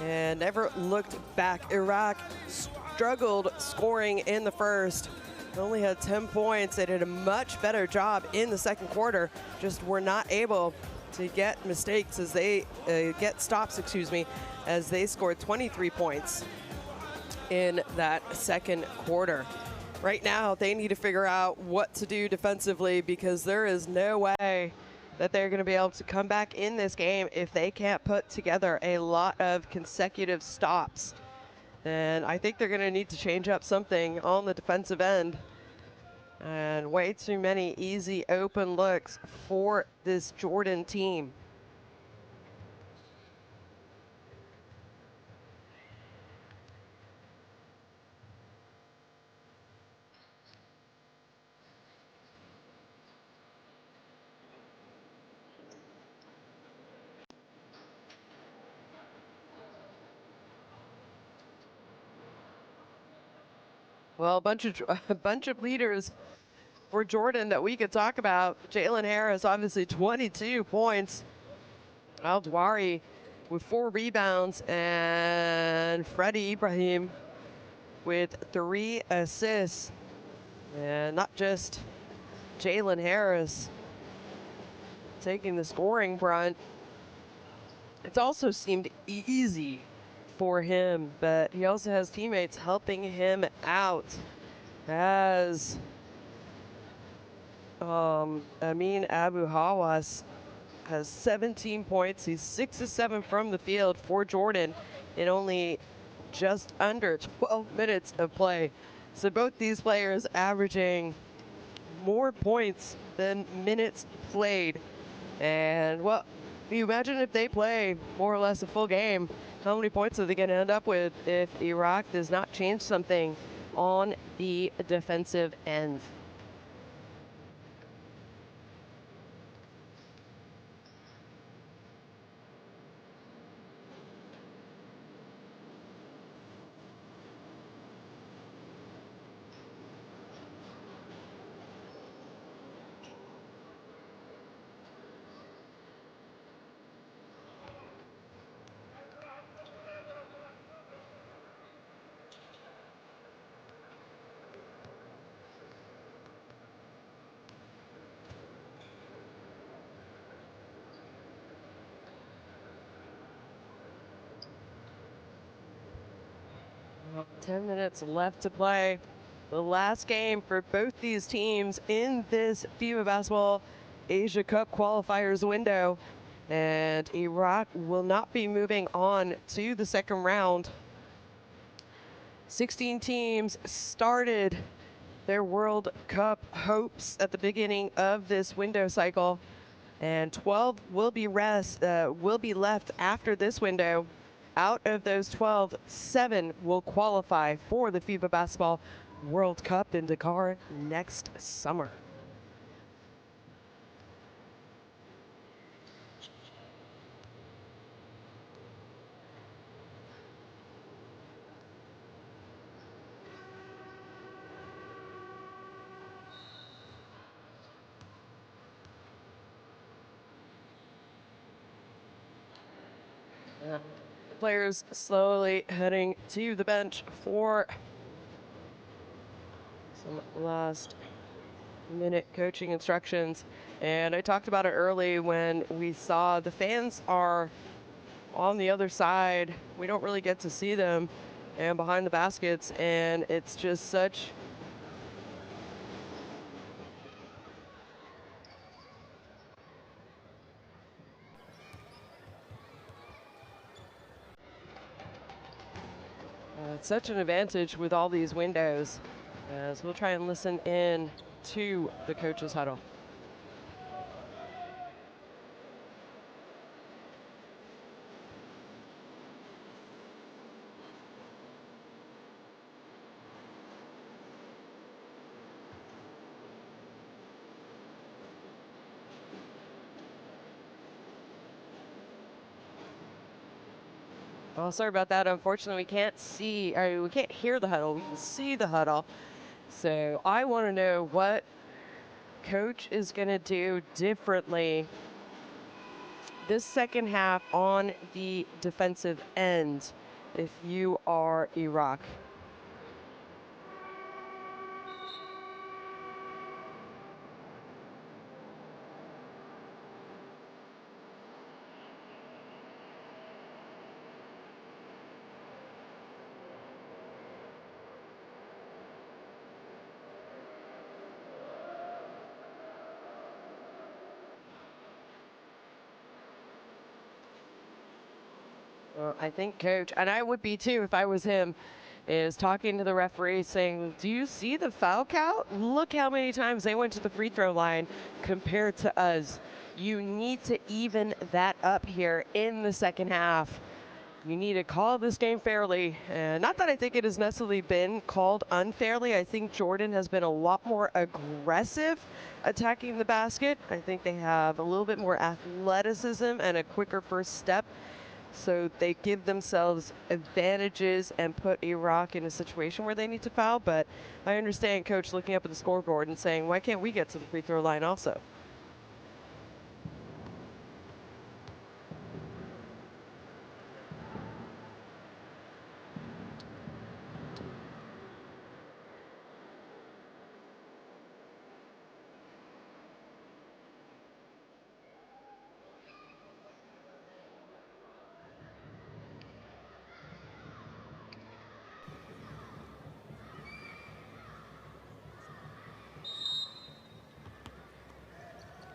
and never looked back. Iraq struggled scoring in the first. They only had 10 points. They did a much better job in the second quarter, just were not able to get mistakes as they get stops, as they scored 23 points in that second quarter. Right now, they need to figure out what to do defensively, because there is no way that they're going to be able to come back in this game if they can't put together a lot of consecutive stops. And I think they're going to need to change up something on the defensive end. And way too many easy open looks for this Jordan team. Well, a bunch of leaders for Jordan that we could talk about. Jalen Harris, obviously 22 points. Al-Dwari with 4 rebounds, and Freddie Ibrahim with 3 assists. And not just Jalen Harris taking the scoring brunt. It's also seemed easy for him, but he also has teammates helping him out. As Amin Abu Hawas has 17 points. He's 6 of 7 from the field for Jordan in only just under 12 minutes of play. So both these players averaging more points than minutes played. And well, you imagine if they play more or less a full game, how many points are they going to end up with if Iraq does not change something on the defensive end? Well, 10 minutes left to play. The last game for both these teams in this FIBA Basketball Asia Cup qualifiers window. And Iraq will not be moving on to the second round. 16 teams started their World Cup hopes at the beginning of this window cycle, and 12 will be left after this window. Out of those 12, 7 will qualify for the FIBA Basketball World Cup in Dakar next summer. Players slowly heading to the bench for some last minute coaching instructions. And I talked about it early when we saw the fans are on the other side. We don't really get to see them and behind the baskets, and it's just such it's such an advantage with all these windows, as we'll try and listen in to the coach's huddle. Oh, sorry about that. Unfortunately, we can't see, we can't hear the huddle. We can see the huddle. So I want to know what coach is going to do differently this second half on the defensive end if you are Iraq. I think coach, and I would be too if I was him, is talking to the referee saying, do you see the foul count? Look how many times they went to the free throw line compared to us. You need to even that up here in the second half. You need to call this game fairly. Not that I think it has necessarily been called unfairly. I think Jordan has been a lot more aggressive attacking the basket. I think they have a little bit more athleticism and a quicker first step So they give themselves advantages and put Iraq in a situation where they need to foul. But I understand coach looking up at the scoreboard and saying, why can't we get to the free throw line also?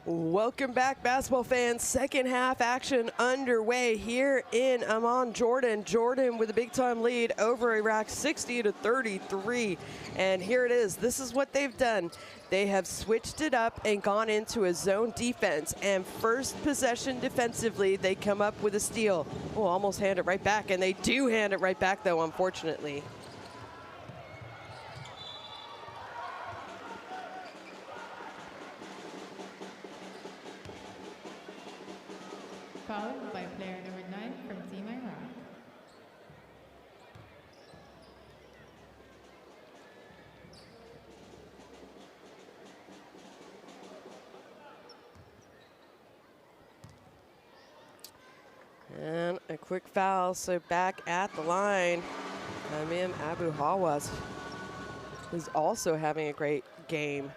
Welcome back, basketball fans. Second half action underway here in Amman, Jordan. Jordan with a big time lead over Iraq, 60-33. And here it is. This is what they've done. They have switched it up and gone into a zone defense. And first possession defensively, they come up with a steal. Oh, almost hand it right back. And they do hand it right back, though, unfortunately. Fouled by player number 9 from Team Iraq. And a quick foul, so back at the line, Amim Abu Hawas is also having a great game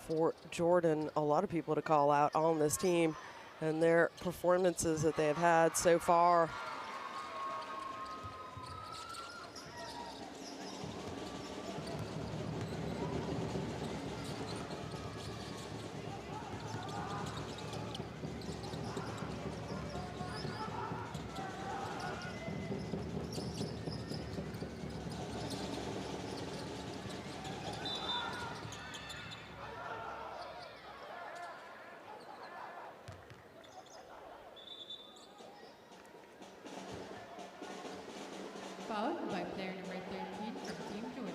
for Jordan. A lot of people to call out on this team and their performances that they have had so far. Fouled by player number 13 from Team Jordan.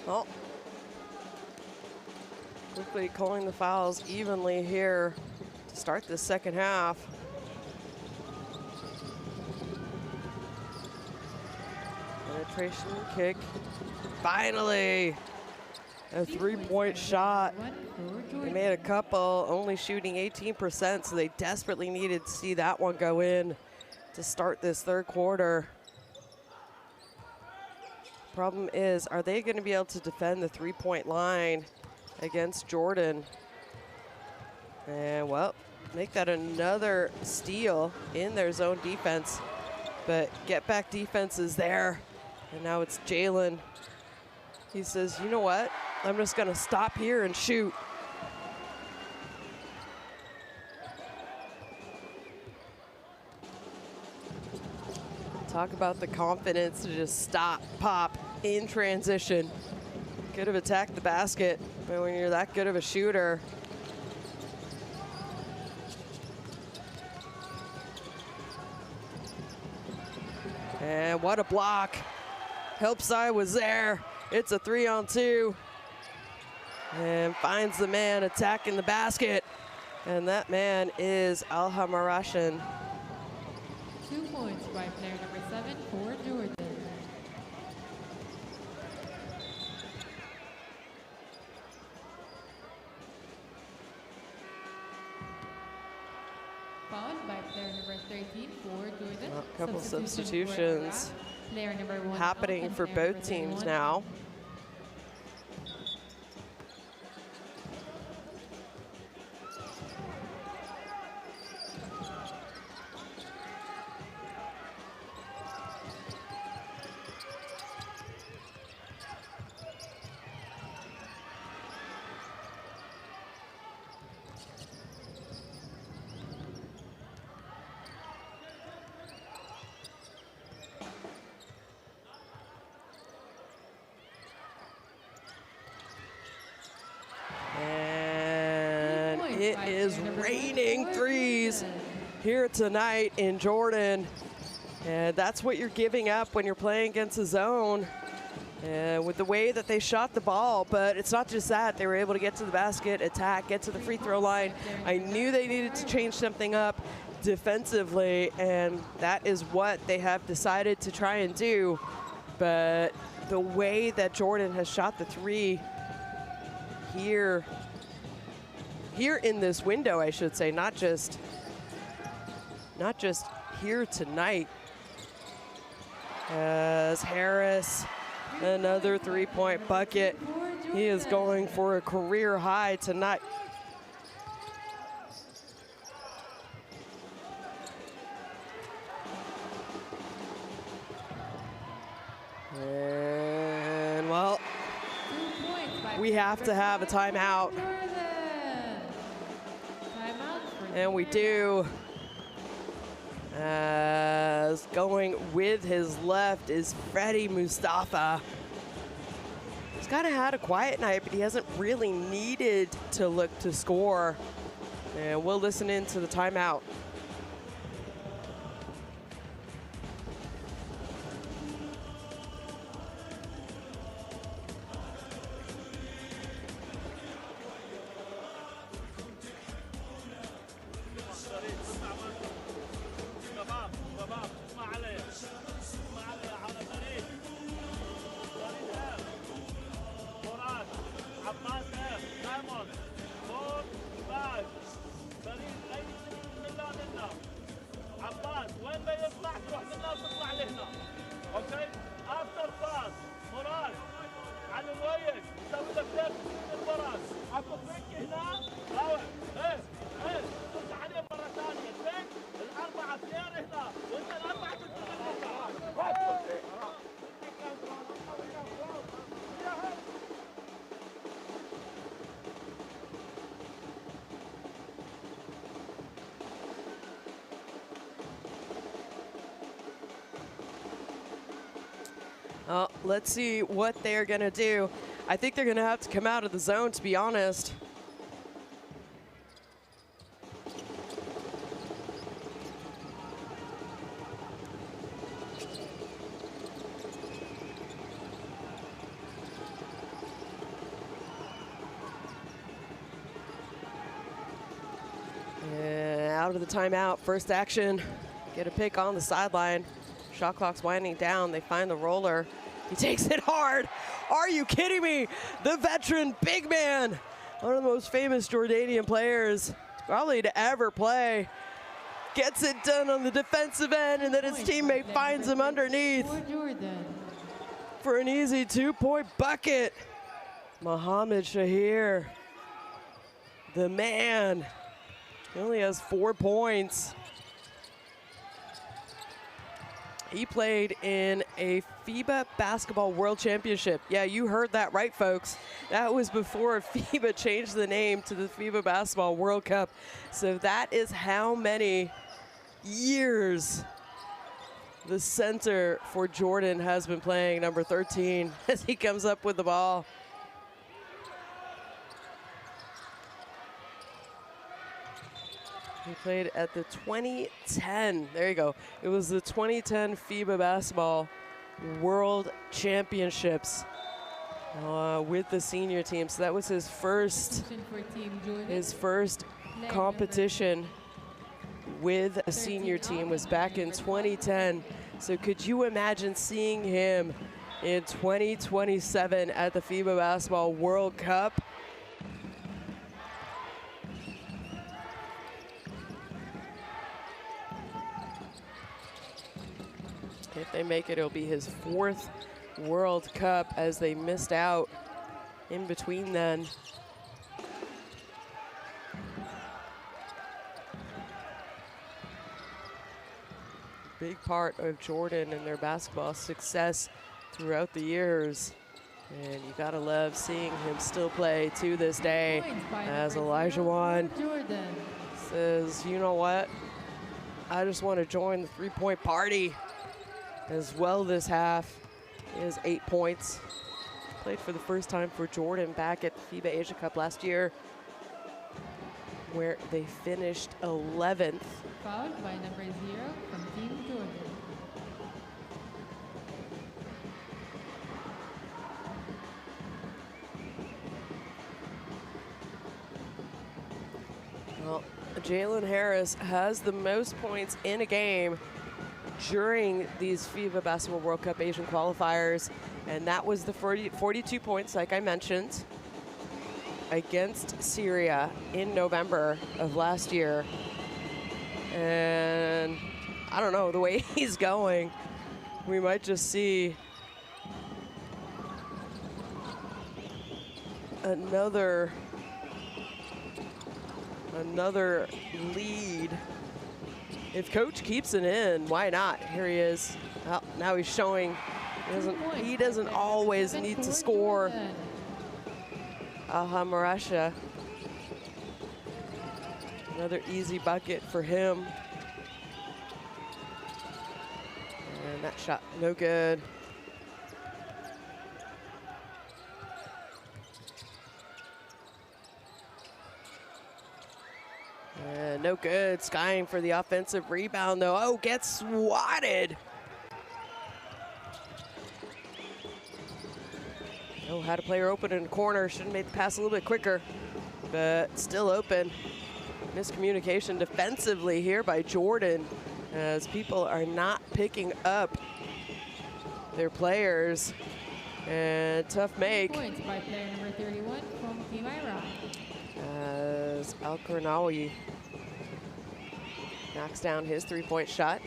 Well, quickly calling the fouls evenly here to start the second half. Penetration kick. Finally, a three-point shot. They made a couple, only shooting 18%, so they desperately needed to see that one go in to start this third quarter. Problem is, are they going to be able to defend the three-point line against Jordan? And, well, make that another steal in their zone defense. But get-back defense is there. And now it's Jalen. He says, you know what? I'm just going to stop here and shoot. Talk about the confidence to just stop, pop, in transition. Could have attacked the basket, but when you're that good of a shooter. And what a block. Help side was there. It's a 3-on-2. And finds the man attacking the basket. And that man is Al-Hamarashan. 2 points by player number 7 for Jordan. Fouled by player number 13 for Jordan. A couple substitutions player number 1 happening for both teams now. It is raining threes here tonight in Jordan. And that's what you're giving up when you're playing against a zone. And with the way that they shot the ball, but it's not just that. They were able to get to the basket, attack, get to the free throw line. I knew they needed to change something up. defensively, and that is what they have decided to try and do. But the way that Jordan has shot the three here in this window, I should say, not just here tonight, as Harris, another three-point bucket. He is going for a career high tonight. And, well, we have to have a timeout. And we do. As going with his left is Freddie Mustafa. He's kind of had a quiet night, but he hasn't really needed to look to score. And we'll listen in to the timeout. Let's see what they're going to do. I think they're going to have to come out of the zone, to be honest. And out of the timeout, first action, get a pick on the sideline. Shot clock's winding down. They find the roller. He takes it hard. Are you kidding me? The veteran big man, one of the most famous Jordanian players probably to ever play, gets it done on the defensive end, and then his teammate finds him underneath for an easy two-point bucket. Mohamed Shahir, the man, he only has 4 points. He played in a FIBA Basketball World Championship. Yeah, you heard that right, folks. That was before FIBA changed the name to the FIBA Basketball World Cup. So that is how many years the center for Jordan has been playing, number 13, as he comes up with the ball. He played at the 2010, there you go. It was the 2010 FIBA Basketball World Championships with the senior team. So that was his first competition with a senior team was back in 2010. So could you imagine seeing him in 2027 at the FIBA Basketball World Cup? If they make it, it'll be his 4th World Cup, as they missed out in between then. Big part of Jordan and their basketball success throughout the years. And you gotta love seeing him still play to this day, as Elijah Wan says, you know what? I just want to join the three-point party as well this half. He has 8 points. Played for the first time for Jordan back at the FIBA Asia Cup last year, where they finished 11th. Fouled by number 0 from Team Jordan. Well, Jalen Harris has the most points in a game during these FIBA Basketball World Cup Asian qualifiers, and that was the 42 points, like I mentioned, against Syria in November of last year. And I don't know, the way he's going, we might just see another lead. If coach keeps it in, why not? Here he is. Well, now he's showing he doesn't always need to score. Aha Marasha. Another easy bucket for him. And that shot, no good. And no good. Skying for the offensive rebound, though. Oh, gets swatted. Oh, had a player open in the corner. Should have made the pass a little bit quicker, but still open. Miscommunication defensively here by Jordan, as people are not picking up their players. And tough make. Points by player number 31 from Team Iraq. As Al-Qarnawi knocks down his three-point shot.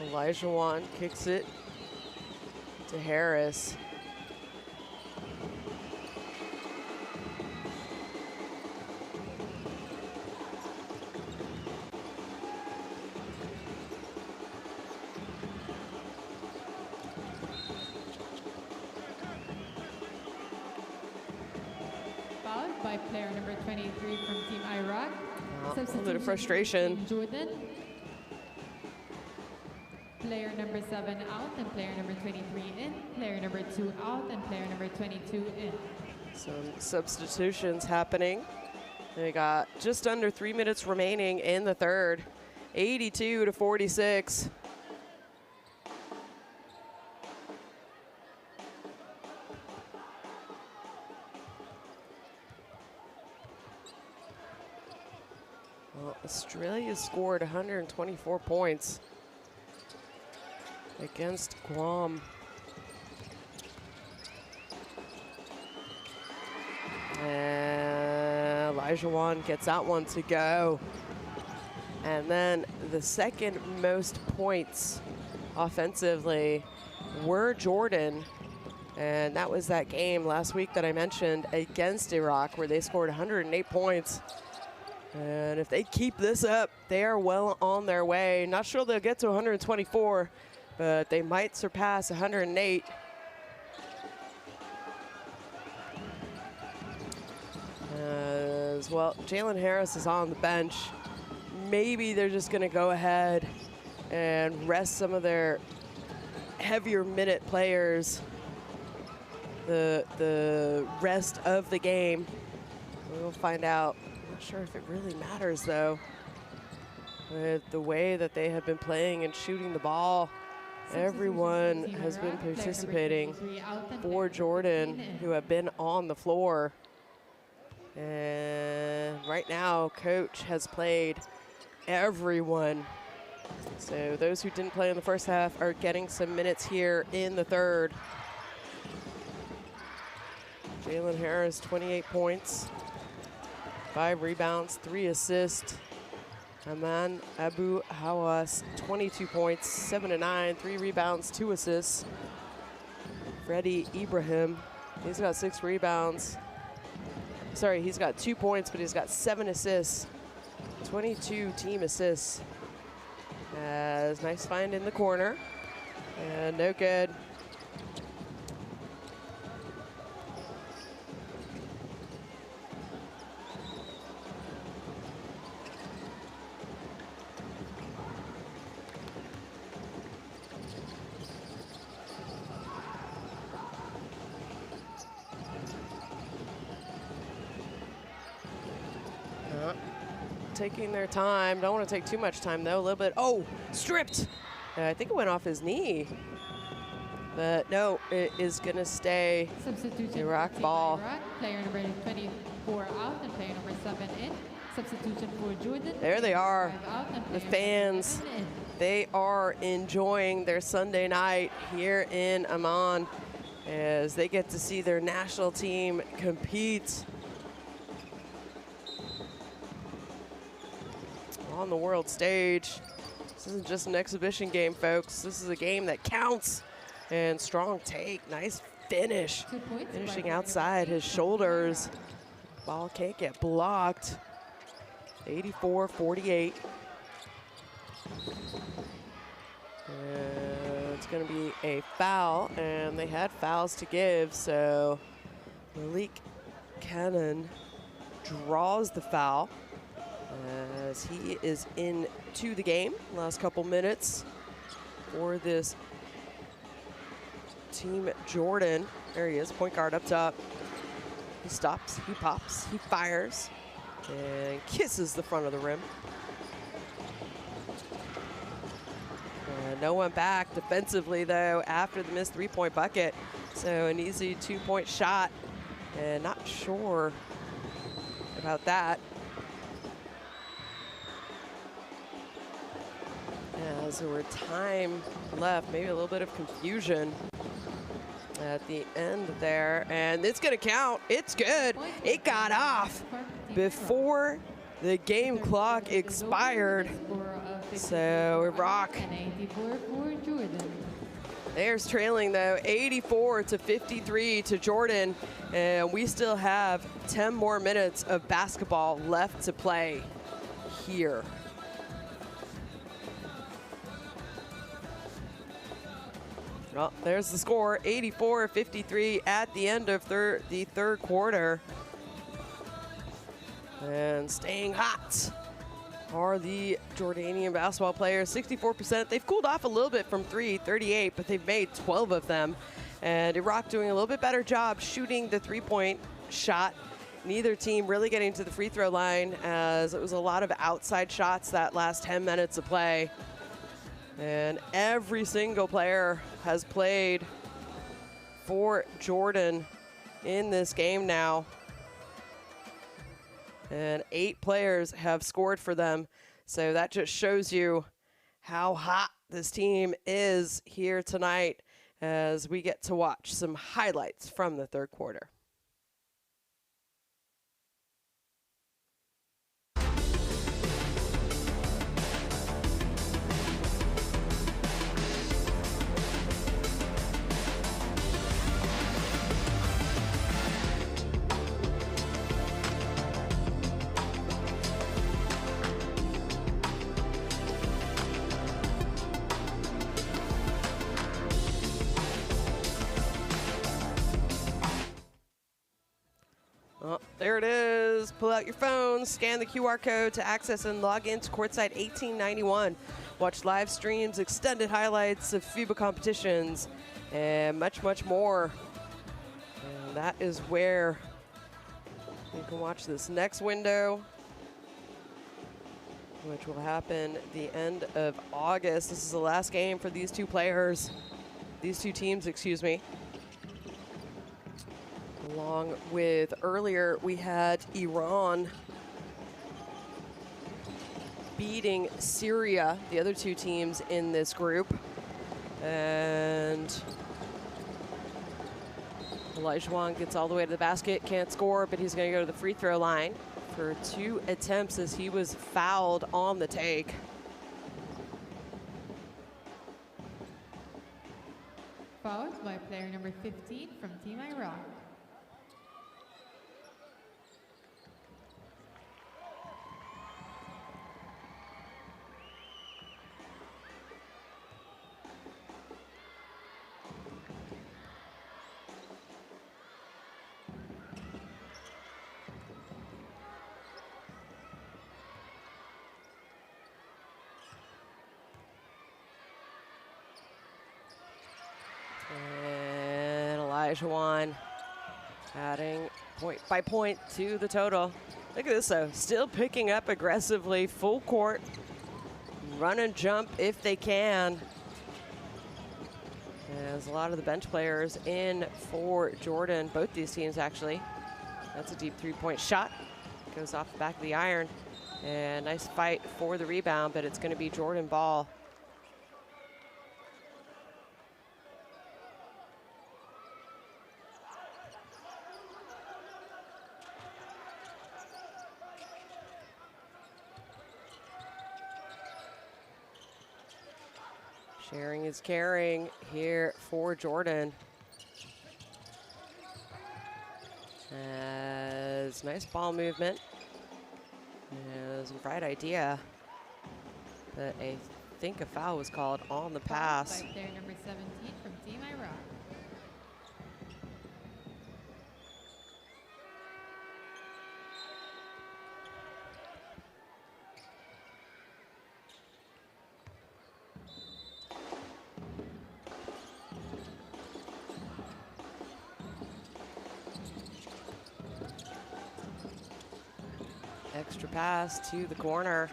Elijah Wan kicks it to Harris. Fouled by player number 23 from Team Iraq. A little bit of frustration. Jordan. Player number 7 out and player number 23 in. Player number 2 out and player number 22 in. Some substitutions happening. They got just under 3 minutes remaining in the third. 82-46. Well, Australia scored 124 points against Guam. And Elijah Wan gets that one to go. And then the second most points offensively were Jordan. And that was that game last week that I mentioned against Iraq, where they scored 108 points. And if they keep this up, they are well on their way. Not sure they'll get to 124, but they might surpass 108. As well, Jalen Harris is on the bench. Maybe they're just gonna go ahead and rest some of their heavier minute players the rest of the game. We'll find out. Not sure if it really matters, though, with the way that they have been playing and shooting the ball. Everyone has been participating for Jordan, who have been on the floor. And right now, coach has played everyone. So those who didn't play in the first half are getting some minutes here in the third. Jalen Harris, 28 points, 5 rebounds, 3 assists. Aman Abu Hawas, 22 points, 7 to 9, 3 rebounds, 2 assists. Freddie Ibrahim, he's got 6 rebounds. Sorry, he's got 2 points, but he's got 7 assists, 22 team assists. As nice find in the corner, and no good. Taking their time. Don't want to take too much time, though. A little bit. Oh, stripped. I think it went off his knee. But no, it is going to stay Iraq ball. Iraq, player number 4 out, and player number 7 in. Substitution for Jordan. There they are, 5 out, and the player fans. number 11 in. They are enjoying their Sunday night here in Amman as they get to see their national team compete on the world stage. This isn't just an exhibition game, folks. This is a game that counts. And strong take, nice finish. Finishing outside his shoulders. Ball can't get blocked. 84-48. It's going to be a foul, and they had fouls to give, so Malik Cannon draws the foul as he is into the game. Last couple minutes for this team Jordan. There he is, point guard up top. He stops, he pops, he fires, and kisses the front of the rim. No one back defensively, though, after the missed three-point bucket. So an easy two-point shot, and not sure about that. As there were time left, maybe a little bit of confusion at the end there, and it's gonna count. It's good. It got off before the game clock expired. So Iraq, there's trailing though, 84-53 to Jordan, and we still have 10 more minutes of basketball left to play here. Well, there's the score, 84-53 at the end of the third quarter. And staying hot are the Jordanian basketball players, 64%. They've cooled off a little bit from 38, but they've made 12 of them. And Iraq doing a little bit better job shooting the three-point shot. Neither team really getting to the free throw line, as it was a lot of outside shots that last 10 minutes of play. And every single player has played for Jordan in this game now. And 8 players have scored for them. So that just shows you how hot this team is here tonight as we get to watch some highlights from the third quarter. Oh, there it is. Pull out your phone, scan the QR code to access and log into Courtside 1891. Watch live streams, extended highlights of FIBA competitions, and much, much more. And that is where you can watch this next window, which will happen the end of August. This is the last game for these two players, these two teams, excuse me. Along with earlier, we had Iran beating Syria, the other two teams in this group. And Olajuwon gets all the way to the basket, can't score, but he's going to go to the free throw line for 2 attempts as he was fouled on the take. Fouled by player number 15 from Team Iraq. And Olajuwon adding point by point to the total. Look at this though, still picking up aggressively, full court, run and jump if they can. There's a lot of the bench players in for Jordan, both these teams actually. That's a deep three-point shot. Goes off the back of the iron. And nice fight for the rebound, but it's going to be Jordan ball. Sharing is caring here for Jordan. As nice ball movement. It was a right idea, but I think a foul was called on the pass. By player number 17 from Team Iraq. Extra pass to the corner.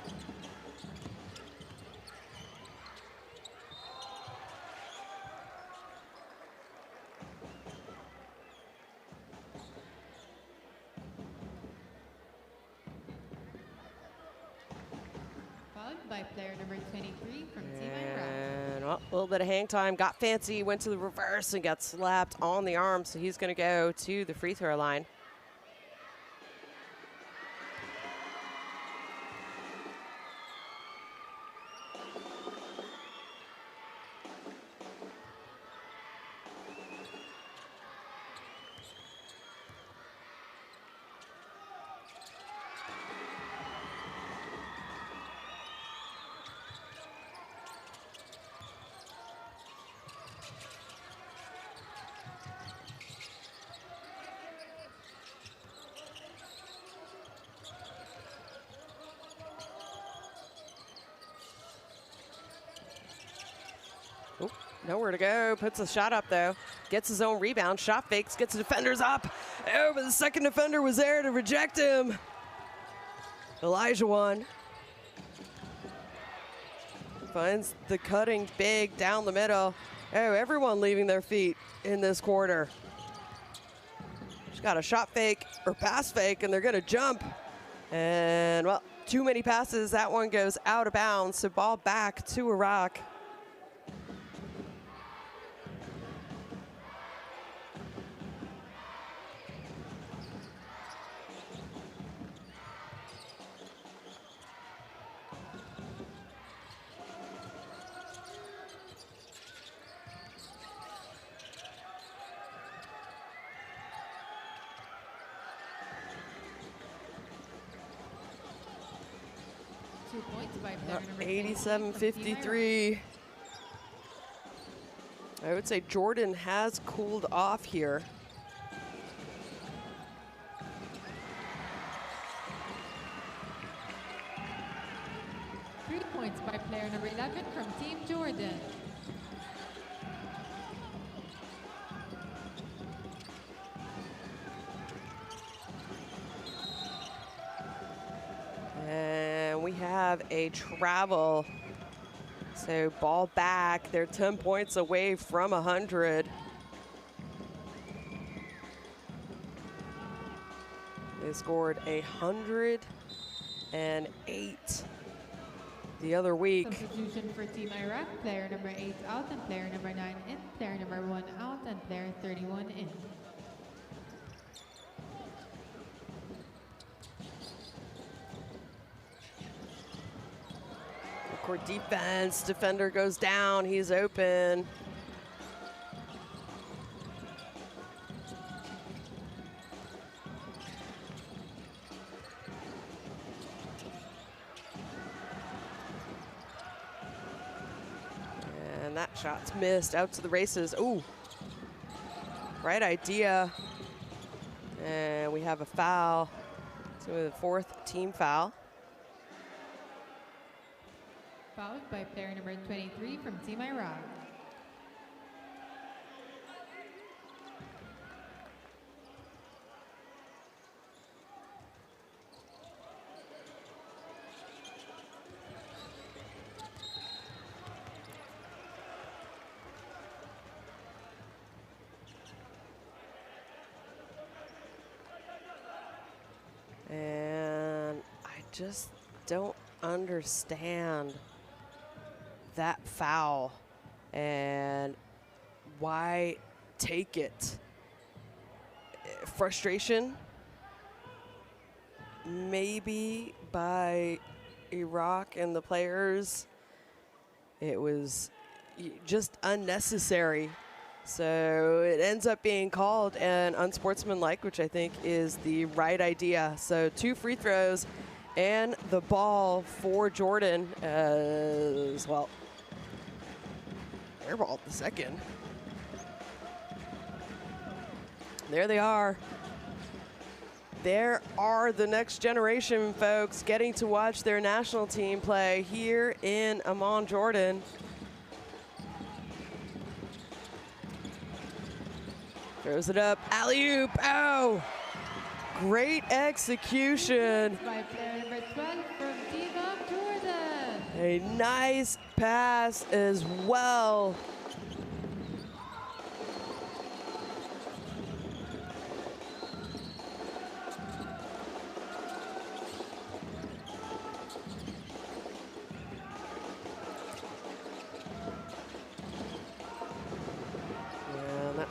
Fouled by player number 23 from Team Iraq. And well, a little bit of hang time. Got fancy, went to the reverse and got slapped on the arm. So he's going to go to the free throw line. Nowhere to go, puts a shot up though. Gets his own rebound, shot fakes, gets the defenders up. Oh, but the second defender was there to reject him. Elijah won. Finds the cutting big down the middle. Oh, everyone leaving their feet in this quarter. She's got a shot fake or pass fake and they're gonna jump. And well, too many passes, that one goes out of bounds. So ball back to Iraq. 2 points by player number 87-53. I would say Jordan has cooled off here. Points by player number 11 from Team Jordan. And we have a travel. So ball back. They're 10 points away from 100. They scored 108 the other week. Substitution for Team Iraq, player number 8 out and player number 9 in, player number 1 out and player 31 in. Court defense, defender goes down, he's open. And that shot's missed, out to the races. Ooh, right idea. And we have a foul. So the 4th team foul. Fouled by player number 23 from Team Iraq. just don't understand that foul and why take it. Frustration, maybe, by Iraq and the players. It was just unnecessary. So it ends up being called an unsportsmanlike, which I think is the right idea. So 2 free throws and the ball for Jordan as well. Airballed the second. There they are. There are the next generation folks getting to watch their national team play here in Amman, Jordan. Throws it up, alley-oop, oh! Great execution. By player number 12 from Team of Jordan. A nice pass as well.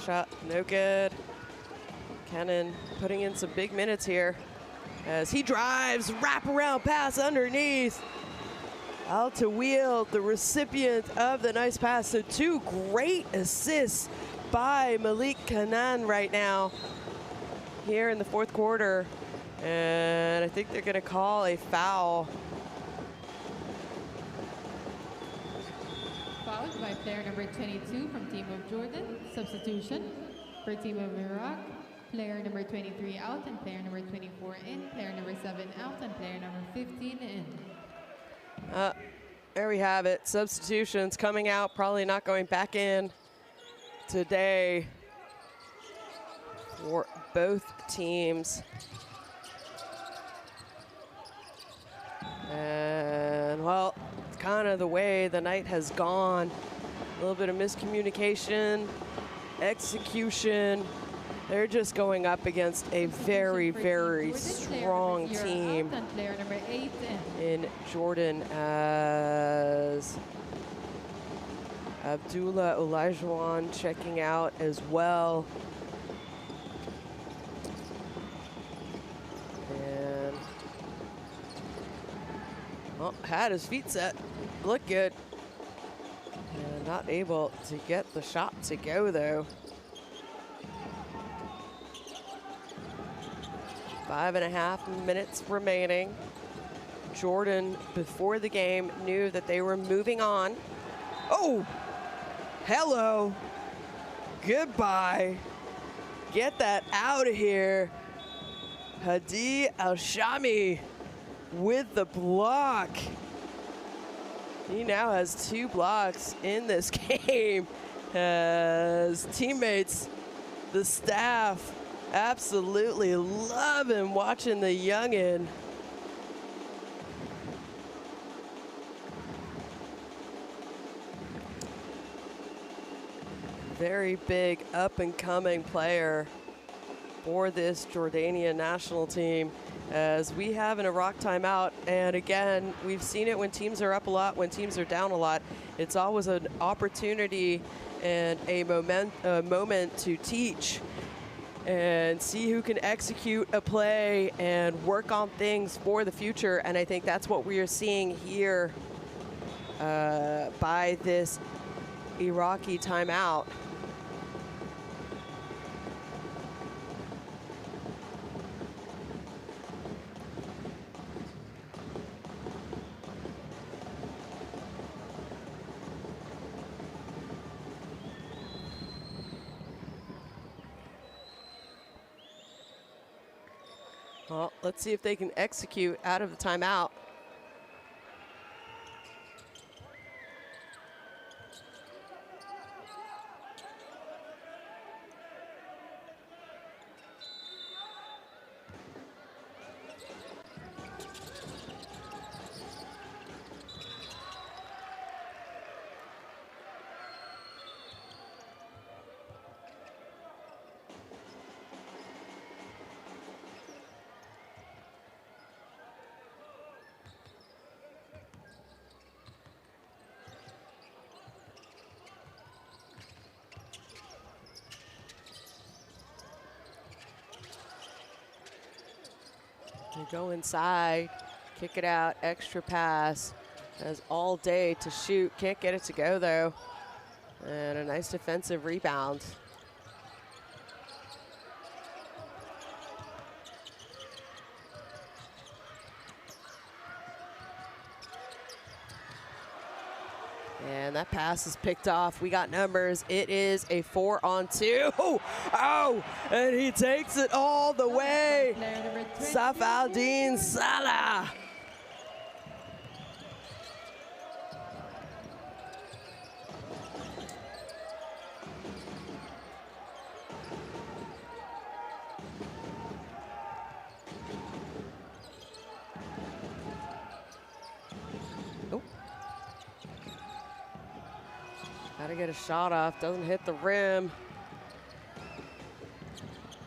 Shot, no good. Cannon putting in some big minutes here as he drives, wraparound pass underneath. Al Tawil, the recipient of the nice pass. So 2 great assists by Malik Kanan right now here in the 4th quarter. And I think they're gonna call a foul. Fouled by player number 22 from Team of Jordan. Substitution for Team of Iraq. Player number 23 out and player number 24 in. Player number 7 out and player number 15 in. There we have it. Substitutions coming out, probably not going back in today for both teams. And well, it's kind of the way the night has gone. A little bit of miscommunication, execution. They're just going up against a very, very strong team in Jordan as Abdullah Olajuwon checking out as well. And well, had his feet set, looked good. And not able to get the shot to go though. 5.5 minutes remaining. Jordan, before the game, knew that they were moving on. Oh, hello, goodbye. Get that out of here. Hadi Al-Shami with the block. He now has 2 blocks in this game as teammates, the staff, absolutely loving watching the youngin. Very big up-and-coming player for this Jordanian national team, as we have an Iraq timeout. And again, we've seen it when teams are up a lot, when teams are down a lot. It's always an opportunity and a moment to teach and see who can execute a play and work on things for the future. And I think that's what we are seeing here by this Iraqi timeout. Well, let's see if they can execute out of the timeout. They go inside, kick it out, extra pass. Has all day to shoot. Can't get it to go, though. And a nice defensive rebound. And that pass is picked off. We got numbers. It is a 4-on-2. Oh, and he takes it all the way. Safaldin Salah. Gotta get a shot off, doesn't hit the rim.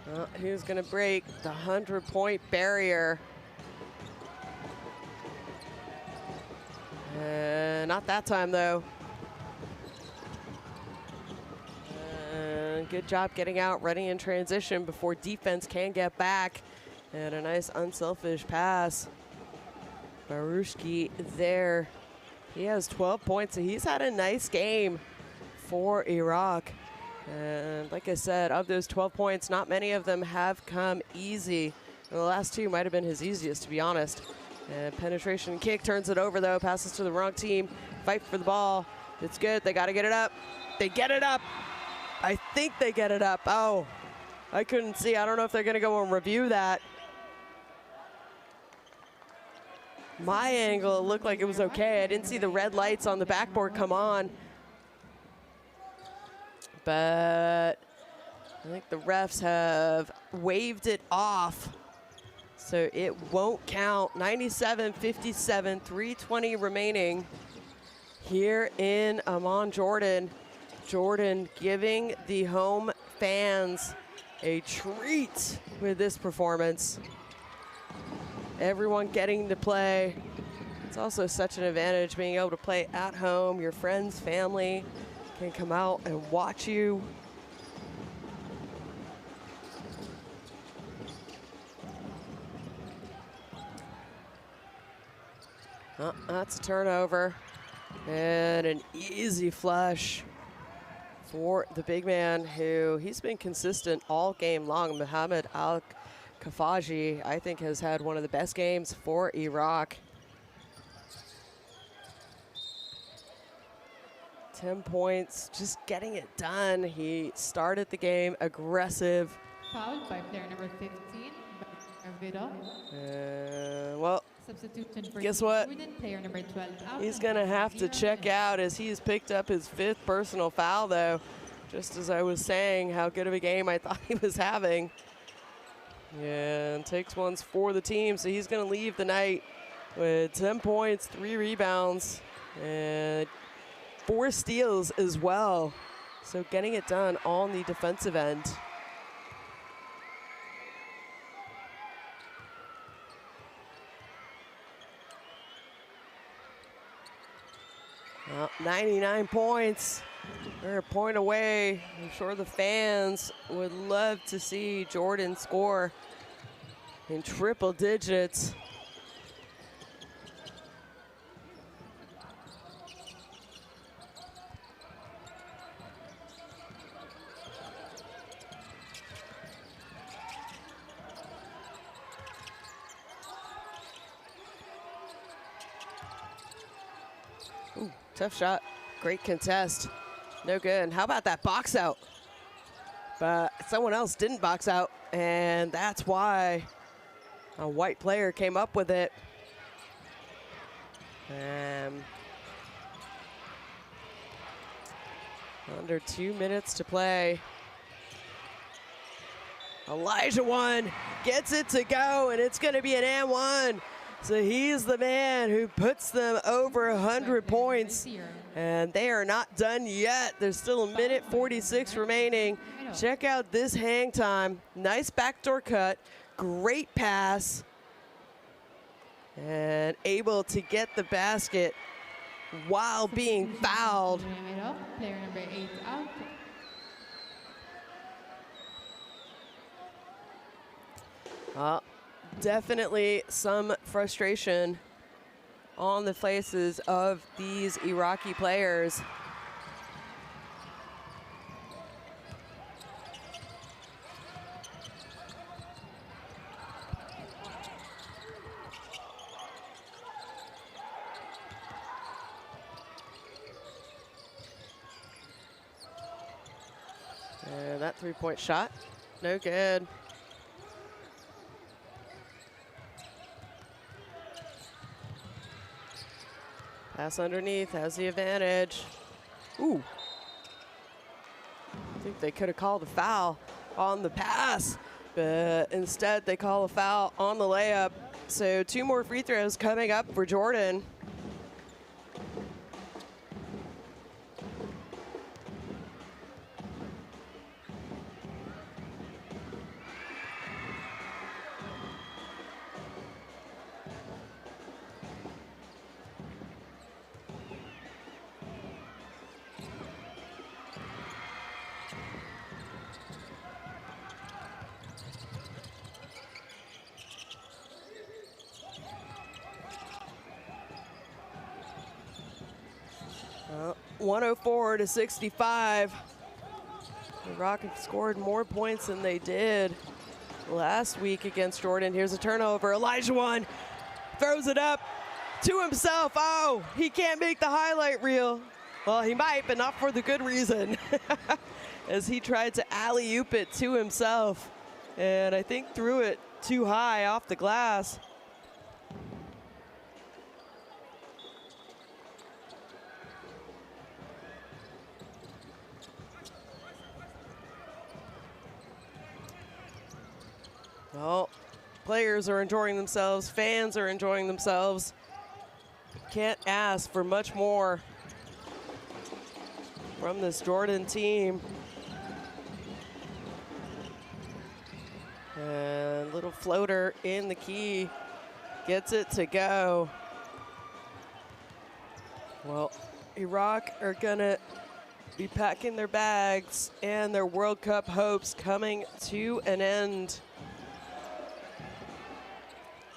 Well, he's gonna break the 100-point barrier. Not that time, though. Good job getting out, running in transition before defense can get back. And a nice unselfish pass. Barushki there. He has 12 points, so he's had a nice game for Iraq. And like I said, of those 12 points, not many of them have come easy. The last two might have been his easiest, to be honest. And penetration kick turns it over, though. Passes to the wrong team. Fight for the ball. It's good. They got to get it up. They get it up. I think they get it up. Oh, I couldn't see. I don't know if they're going to go and review that. My angle, it looked like it was okay. I didn't see the red lights on the backboard come on. But I think the refs have waved it off, so it won't count. 97-57, 3:20 remaining here in Amman, Jordan. Jordan giving the home fans a treat with this performance. Everyone getting to play. It's also such an advantage being able to play at home. Your friends, family can come out and watch you. That's a turnover. And an easy flush for the big man who he's been consistent all game long. Mohammed Al-Kafaji, I think, has had one of the best games for Iraq. 10 points, just getting it done. He started the game aggressive. Fouled by player number 15, Vida. Well, Substitution for guess what? Jordan, player number 12 out. He's gonna have to check out as he's picked up his 5th personal foul, though. Just as I was saying how good of a game I thought he was having. And takes ones for the team, so he's gonna leave the night with 10 points, 3 rebounds, and 4 steals as well. So getting it done on the defensive end. Well, 99 points. They're a point away. I'm sure the fans would love to see Jordan score in triple digits. Ooh, tough shot. Great contest. No good. And how about that box out? But someone else didn't box out, and that's why a white player came up with it. Under 2 minutes to play. Elijah one gets it to go, and it's going to be an and one. So he's the man who puts them over 100 points. And they are not done yet. There's still a minute 46 remaining. Check out this hang time. Nice backdoor cut. Great pass. And able to get the basket while being fouled. Player number 8 out. Definitely some frustration on the faces of these Iraqi players. And that three-point shot, no good. Pass underneath, has the advantage. Ooh. I think they could have called a foul on the pass, but instead they call a foul on the layup. So 2 more free throws coming up for Jordan. Well, 104-65. The Rockets scored more points than they did last week against Jordan. Here's a turnover. Elijah throws it up to himself. Oh, he can't make the highlight reel. Well, he might, but not for the good reason. As he tried to alley-oop it to himself. And I think threw it too high off the glass. Well, players are enjoying themselves, fans are enjoying themselves. Can't ask for much more from this Jordan team. And little floater in the key, gets it to go. Well, Iraq are gonna be packing their bags and their World Cup hopes coming to an end.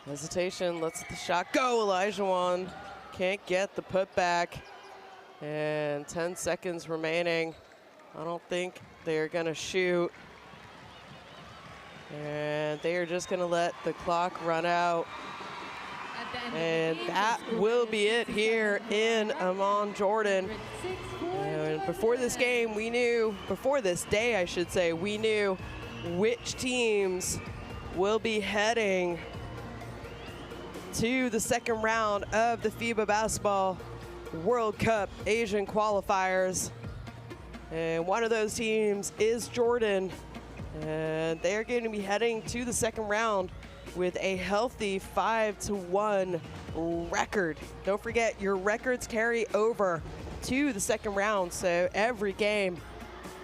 Hesitation, lets the shot go. Elijah can't get the putback. And 10 seconds remaining. I don't think they're gonna shoot. And they are just gonna let the clock run out. And that will be it here in Amman, Jordan. And before this game, we knew, before this day, I should say, we knew which teams will be heading to the second round of the FIBA Basketball World Cup Asian qualifiers. And one of those teams is Jordan. And they're going to be heading to the second round with a healthy 5-1 record. Don't forget, your records carry over to the second round, so every game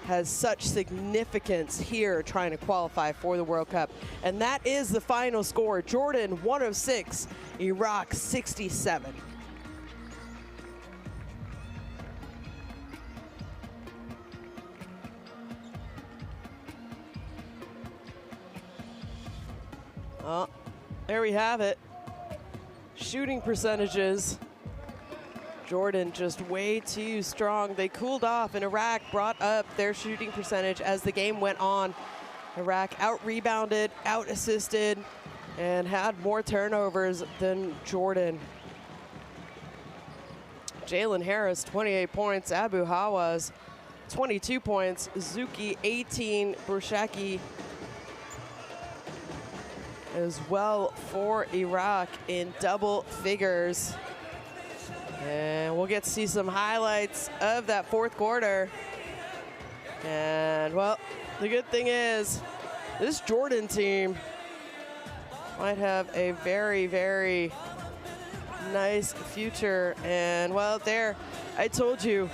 has such significance here trying to qualify for the World Cup. And that is the final score. Jordan 106, Iraq 67. Oh, there we have it. Shooting percentages. Jordan just way too strong. They cooled off, and Iraq brought up their shooting percentage as the game went on. Iraq out-rebounded, out-assisted, and had more turnovers than Jordan. Jalen Harris, 28 points. Abu Hawaz, 22 points. Zuki, 18. Burshaki as well for Iraq in double figures. And we'll get to see some highlights of that fourth quarter. And, well, the good thing is this Jordan team might have a very, very nice future. And, well, there, I told you,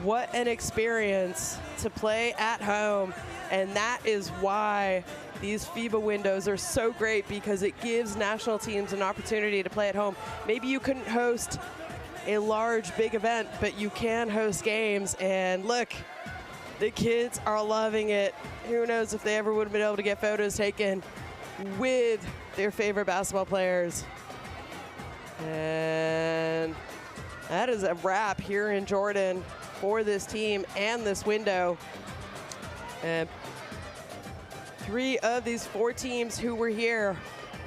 what an experience to play at home. And that is why these FIBA windows are so great, because it gives national teams an opportunity to play at home. Maybe you couldn't host a large, big event, but you can host games. And look, the kids are loving it. Who knows if they ever would have been able to get photos taken with their favorite basketball players. And that is a wrap here in Jordan for this team and this window. And 3 of these 4 teams who were here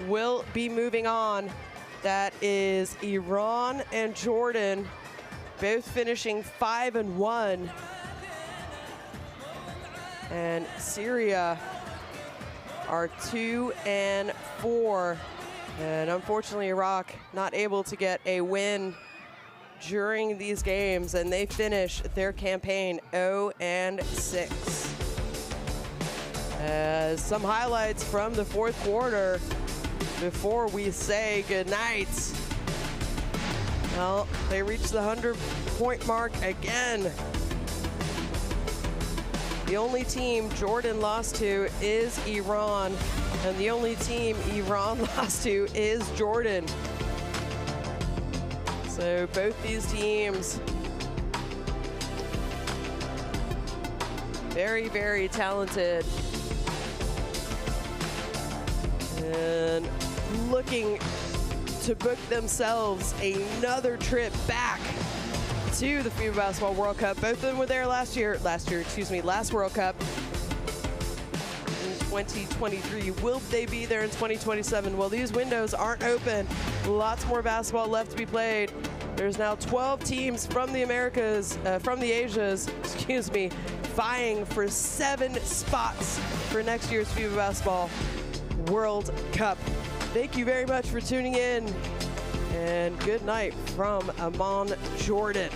will be moving on. That is Iran and Jordan, both finishing 5-1. And Syria are 2-4. And unfortunately, Iraq not able to get a win during these games, and they finish their campaign 0-6. Some highlights from the 4th quarter before we say goodnight. Well, they reached the 100-point mark again. The only team Jordan lost to is Iran, and the only team Iran lost to is Jordan. So both these teams, very, very talented. And looking to book themselves another trip back to the FIBA Basketball World Cup. Both of them were there last World Cup in 2023. Will they be there in 2027? Well, these windows aren't open. Lots more basketball left to be played. There's now 12 teams from the Americas, from the Asias, vying for 7 spots for next year's FIBA Basketball World Cup. Thank you very much for tuning in, and good night from Amman, Jordan.